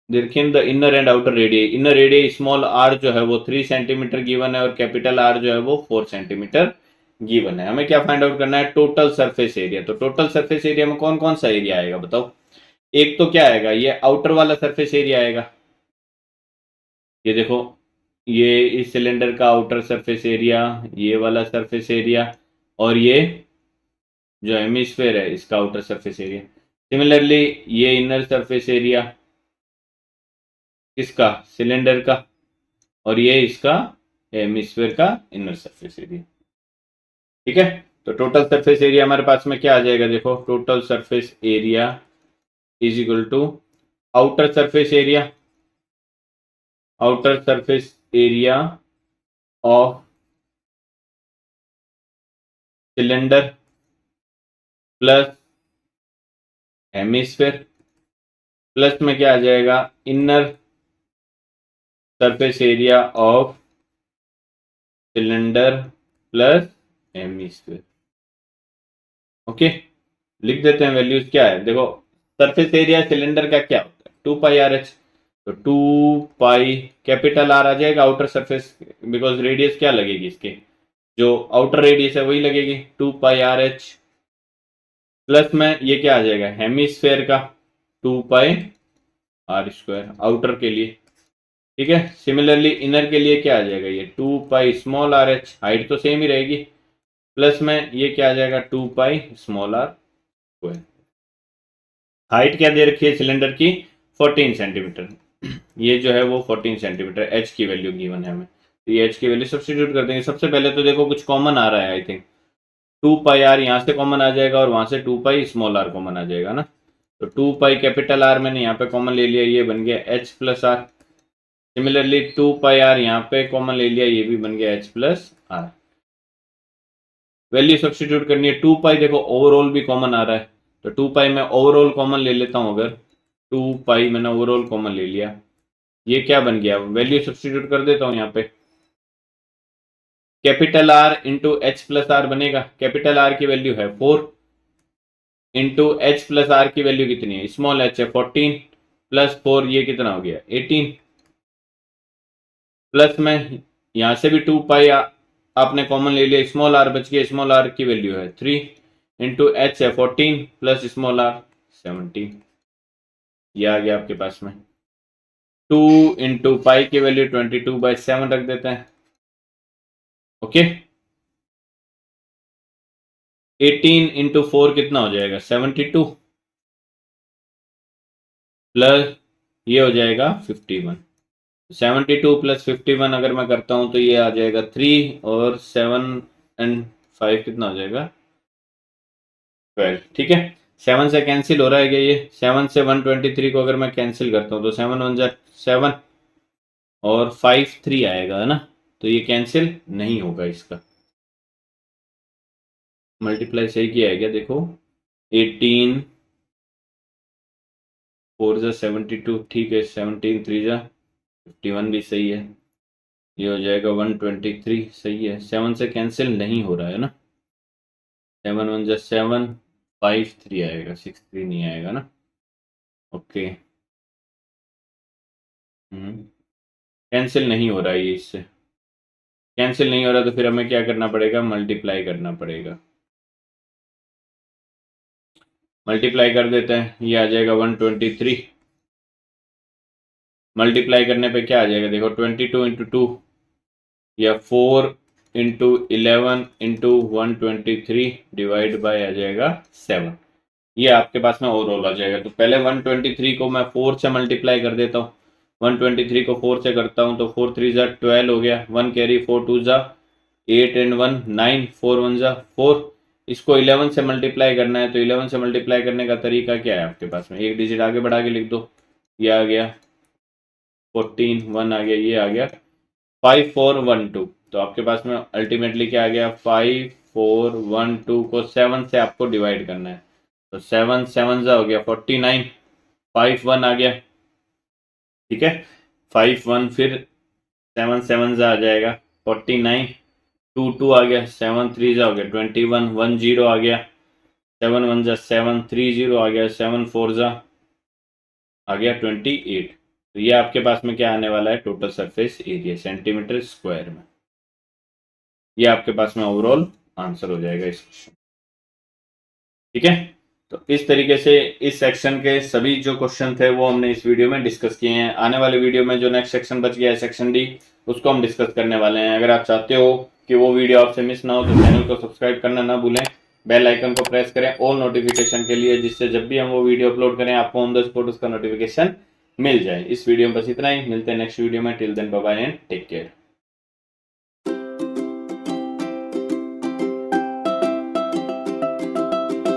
देखिए the inner and outer radius, inner radius small R जो है वो 3 सेंटीमीटर गिवन है और कैपिटल आर जो है वो 4 सेंटीमीटर गिवन है। हमें क्या फाइंड आउट करना है, टोटल सरफेस एरिया। तो टोटल सरफेस एरिया में कौन कौन सा एरिया आएगा बताओ। एक तो क्या आएगा, ये आउटर वाला सरफेस एरिया आएगा। ये देखो ये इस सिलेंडर का आउटर सरफेस एरिया, ये वाला सरफेस एरिया, और ये जो हेमिस्फेयर है इसका आउटर सरफेस एरिया। सिमिलरली ये इनर सरफेस एरिया किसका, सिलेंडर का, और ये इसका हेमिस्फेयर का इनर सरफेस एरिया। ठीक है, तो टोटल सरफेस एरिया हमारे पास में क्या आ जाएगा, देखो total surface area is equal to outer surface area, outer surface area of cylinder plus hemisphere, plus में क्या आ जाएगा, inner surface area of cylinder plus hemisphere. Okay, लिख देते हैं वैल्यूज क्या है। देखो सरफेस एरिया सिलेंडर का क्या होता है, 2πRh। तो 2π कैपिटल आर आ जाएगा आउटर सरफेस, बिकॉज रेडियस क्या लगेगी इसके, जो आउटर रेडियस है वही लगेगी 2πRh। प्लस में ये क्या आ जाएगा, हेमिस्फेयर का 2πr² आउटर के लिए। ठीक है, सिमिलरली इनर के लिए क्या आ जाएगा, ये 2π r h, हाइट तो सेम ही रहेगी। प्लस में ये क्या आ जाएगा, 2πr²। हाइट क्या दे रखी है सिलेंडर की, 14 सेंटीमीटर। ये जो है वो 14 सेंटीमीटर एच की वैल्यू गिवन है हमें। तो ये एच की वैल्यू सब्स्टिट्यूट कर देंगे। सबसे पहले तो देखो कुछ कॉमन आ रहा है, आई थिंक 2πr यहाँ से कॉमन आ जाएगा और वहां से 2π कॉमन आ जाएगा ना। तो 2π कैपिटल आर मैंने यहाँ पे कॉमन ले लिया, ये बन गया H plus are. Similarly 2πr यहाँ पे कॉमन ले लिया, ये भी बन गया H plus R. Value substitute करनी है। 2π देखो ओवरऑल भी कॉमन आ रहा है, तो 2π मैं ओवरऑल कॉमन ले लेता हूं। अगर 2π मैंने ओवरऑल कॉमन ले लिया, ये क्या बन गया, वैल्यू सब्स्टिट्यूट कर देता हूं यहाँ पे। Capital R into H plus R बनेगा। कैपिटल आर की वैल्यू है 4 इंटू एच प्लस आर की वैल्यू कितनी है, स्मॉल एच है 14 प्लस 4 ये कितना हो गया 18। प्लस में यहां से भी 2π आपने कॉमन ले लिया, स्मॉल आर बच गया, स्मॉल आर की वैल्यू है 3 इंटू एच है 14 प्लस स्मॉल आर 17। ये आ गया आपके पास में। 2 इंटू पाई की वैल्यू 22/7 रख देते हैं। ओके, 18 इंटू 4 कितना हो जाएगा 72 प्लस ये हो जाएगा 51। 72 प्लस 51 अगर मैं करता हूं तो ये आ जाएगा 3 और 7 एंड 5 कितना हो जाएगा 12। ठीक है, 7 से कैंसिल हो रहा है क्या, ये 7 से 123 को अगर मैं कैंसिल करता हूं तो 7 1 जा 7 और 5 3 आएगा है ना। तो ये कैंसिल नहीं होगा, इसका मल्टीप्लाई सही किया है क्या, देखो 18 4 जा 72, ठीक है 17 3 जा 51 भी सही है। ये हो जाएगा 123, सही है। 7 से कैंसिल नहीं हो रहा है ना। 7 1 जा 7, 5 3 आएगा, 6 3 नहीं आएगा ना। ओके, कैंसिल नहीं हो रहा है ये, इससे कैंसिल नहीं हो रहा तो फिर हमें क्या करना पड़ेगा, मल्टीप्लाई करना पड़ेगा। मल्टीप्लाई कर देते हैं, ये आ जाएगा 123। मल्टीप्लाई करने पे क्या आ जाएगा देखो, 22 इंटू 2 या 4 इंटू 11 इंटू 123 डिवाइड बाय आ जाएगा 7। ये आपके पास में ओवरऑल आ जाएगा। तो पहले 123 को मैं 4 से मल्टीप्लाई कर देता हूँ। 123 को 4 से करता हूँ तो 4 3 ज़ा 12 हो गया, 1 कैरी, 4 2 ज़ा 8 एंड 1 9, 4 1 ज़ा 4। इसको 11 से मल्टीप्लाई करना है, तो 11 से मल्टीप्लाई करने का तरीका क्या है आपके पास में, एक डिजिट आगे बढ़ा के लिख दो। ये आ गया 14, 1 आ गया, ये आ गया 5 4 1 2। तो आपके पास में अल्टीमेटली क्या आ गया, 5 4 1 2 को 7 से आपको डिवाइड करना है। तो 7 7 ज़ा हो गया 49, 5 1 आ गया, ठीक है। 5 1 फिर 7 7 ज़ा आ जाएगा 49, 2 2 आ गया, 7 3 ज़ा हो गया 21, 1 0 आ गया, 7 1 ज़ा 7, 3 0 आ गया, 7 4 ज़ा आ गया 28। तो ये आपके पास में क्या आने वाला है, total surface area centimetre square में। ये आपके पास में ओवरऑल आंसर हो जाएगा इस क्वेश्चन, ठीक है। तो इस तरीके से इस सेक्शन के सभी जो क्वेश्चन थे वो हमने इस वीडियो में डिस्कस किए हैं। आने वाले वीडियो में जो नेक्स्ट सेक्शन बच गया है, सेक्शन डी, उसको हम डिस्कस करने वाले हैं। अगर आप चाहते हो कि वो वीडियो आपसे मिस ना हो तो चैनल को सब्सक्राइब करना ना भूलें, बेल आइकन को प्रेस करें ऑल नोटिफिकेशन के लिए, जिससे जब भी हम वो वीडियो अपलोड करें आपको ऑन द स्पॉट उसका नोटिफिकेशन मिल जाए। इस वीडियो में बस इतना ही, मिलते हैं नेक्स्ट वीडियो में। Till then bye bye and take care.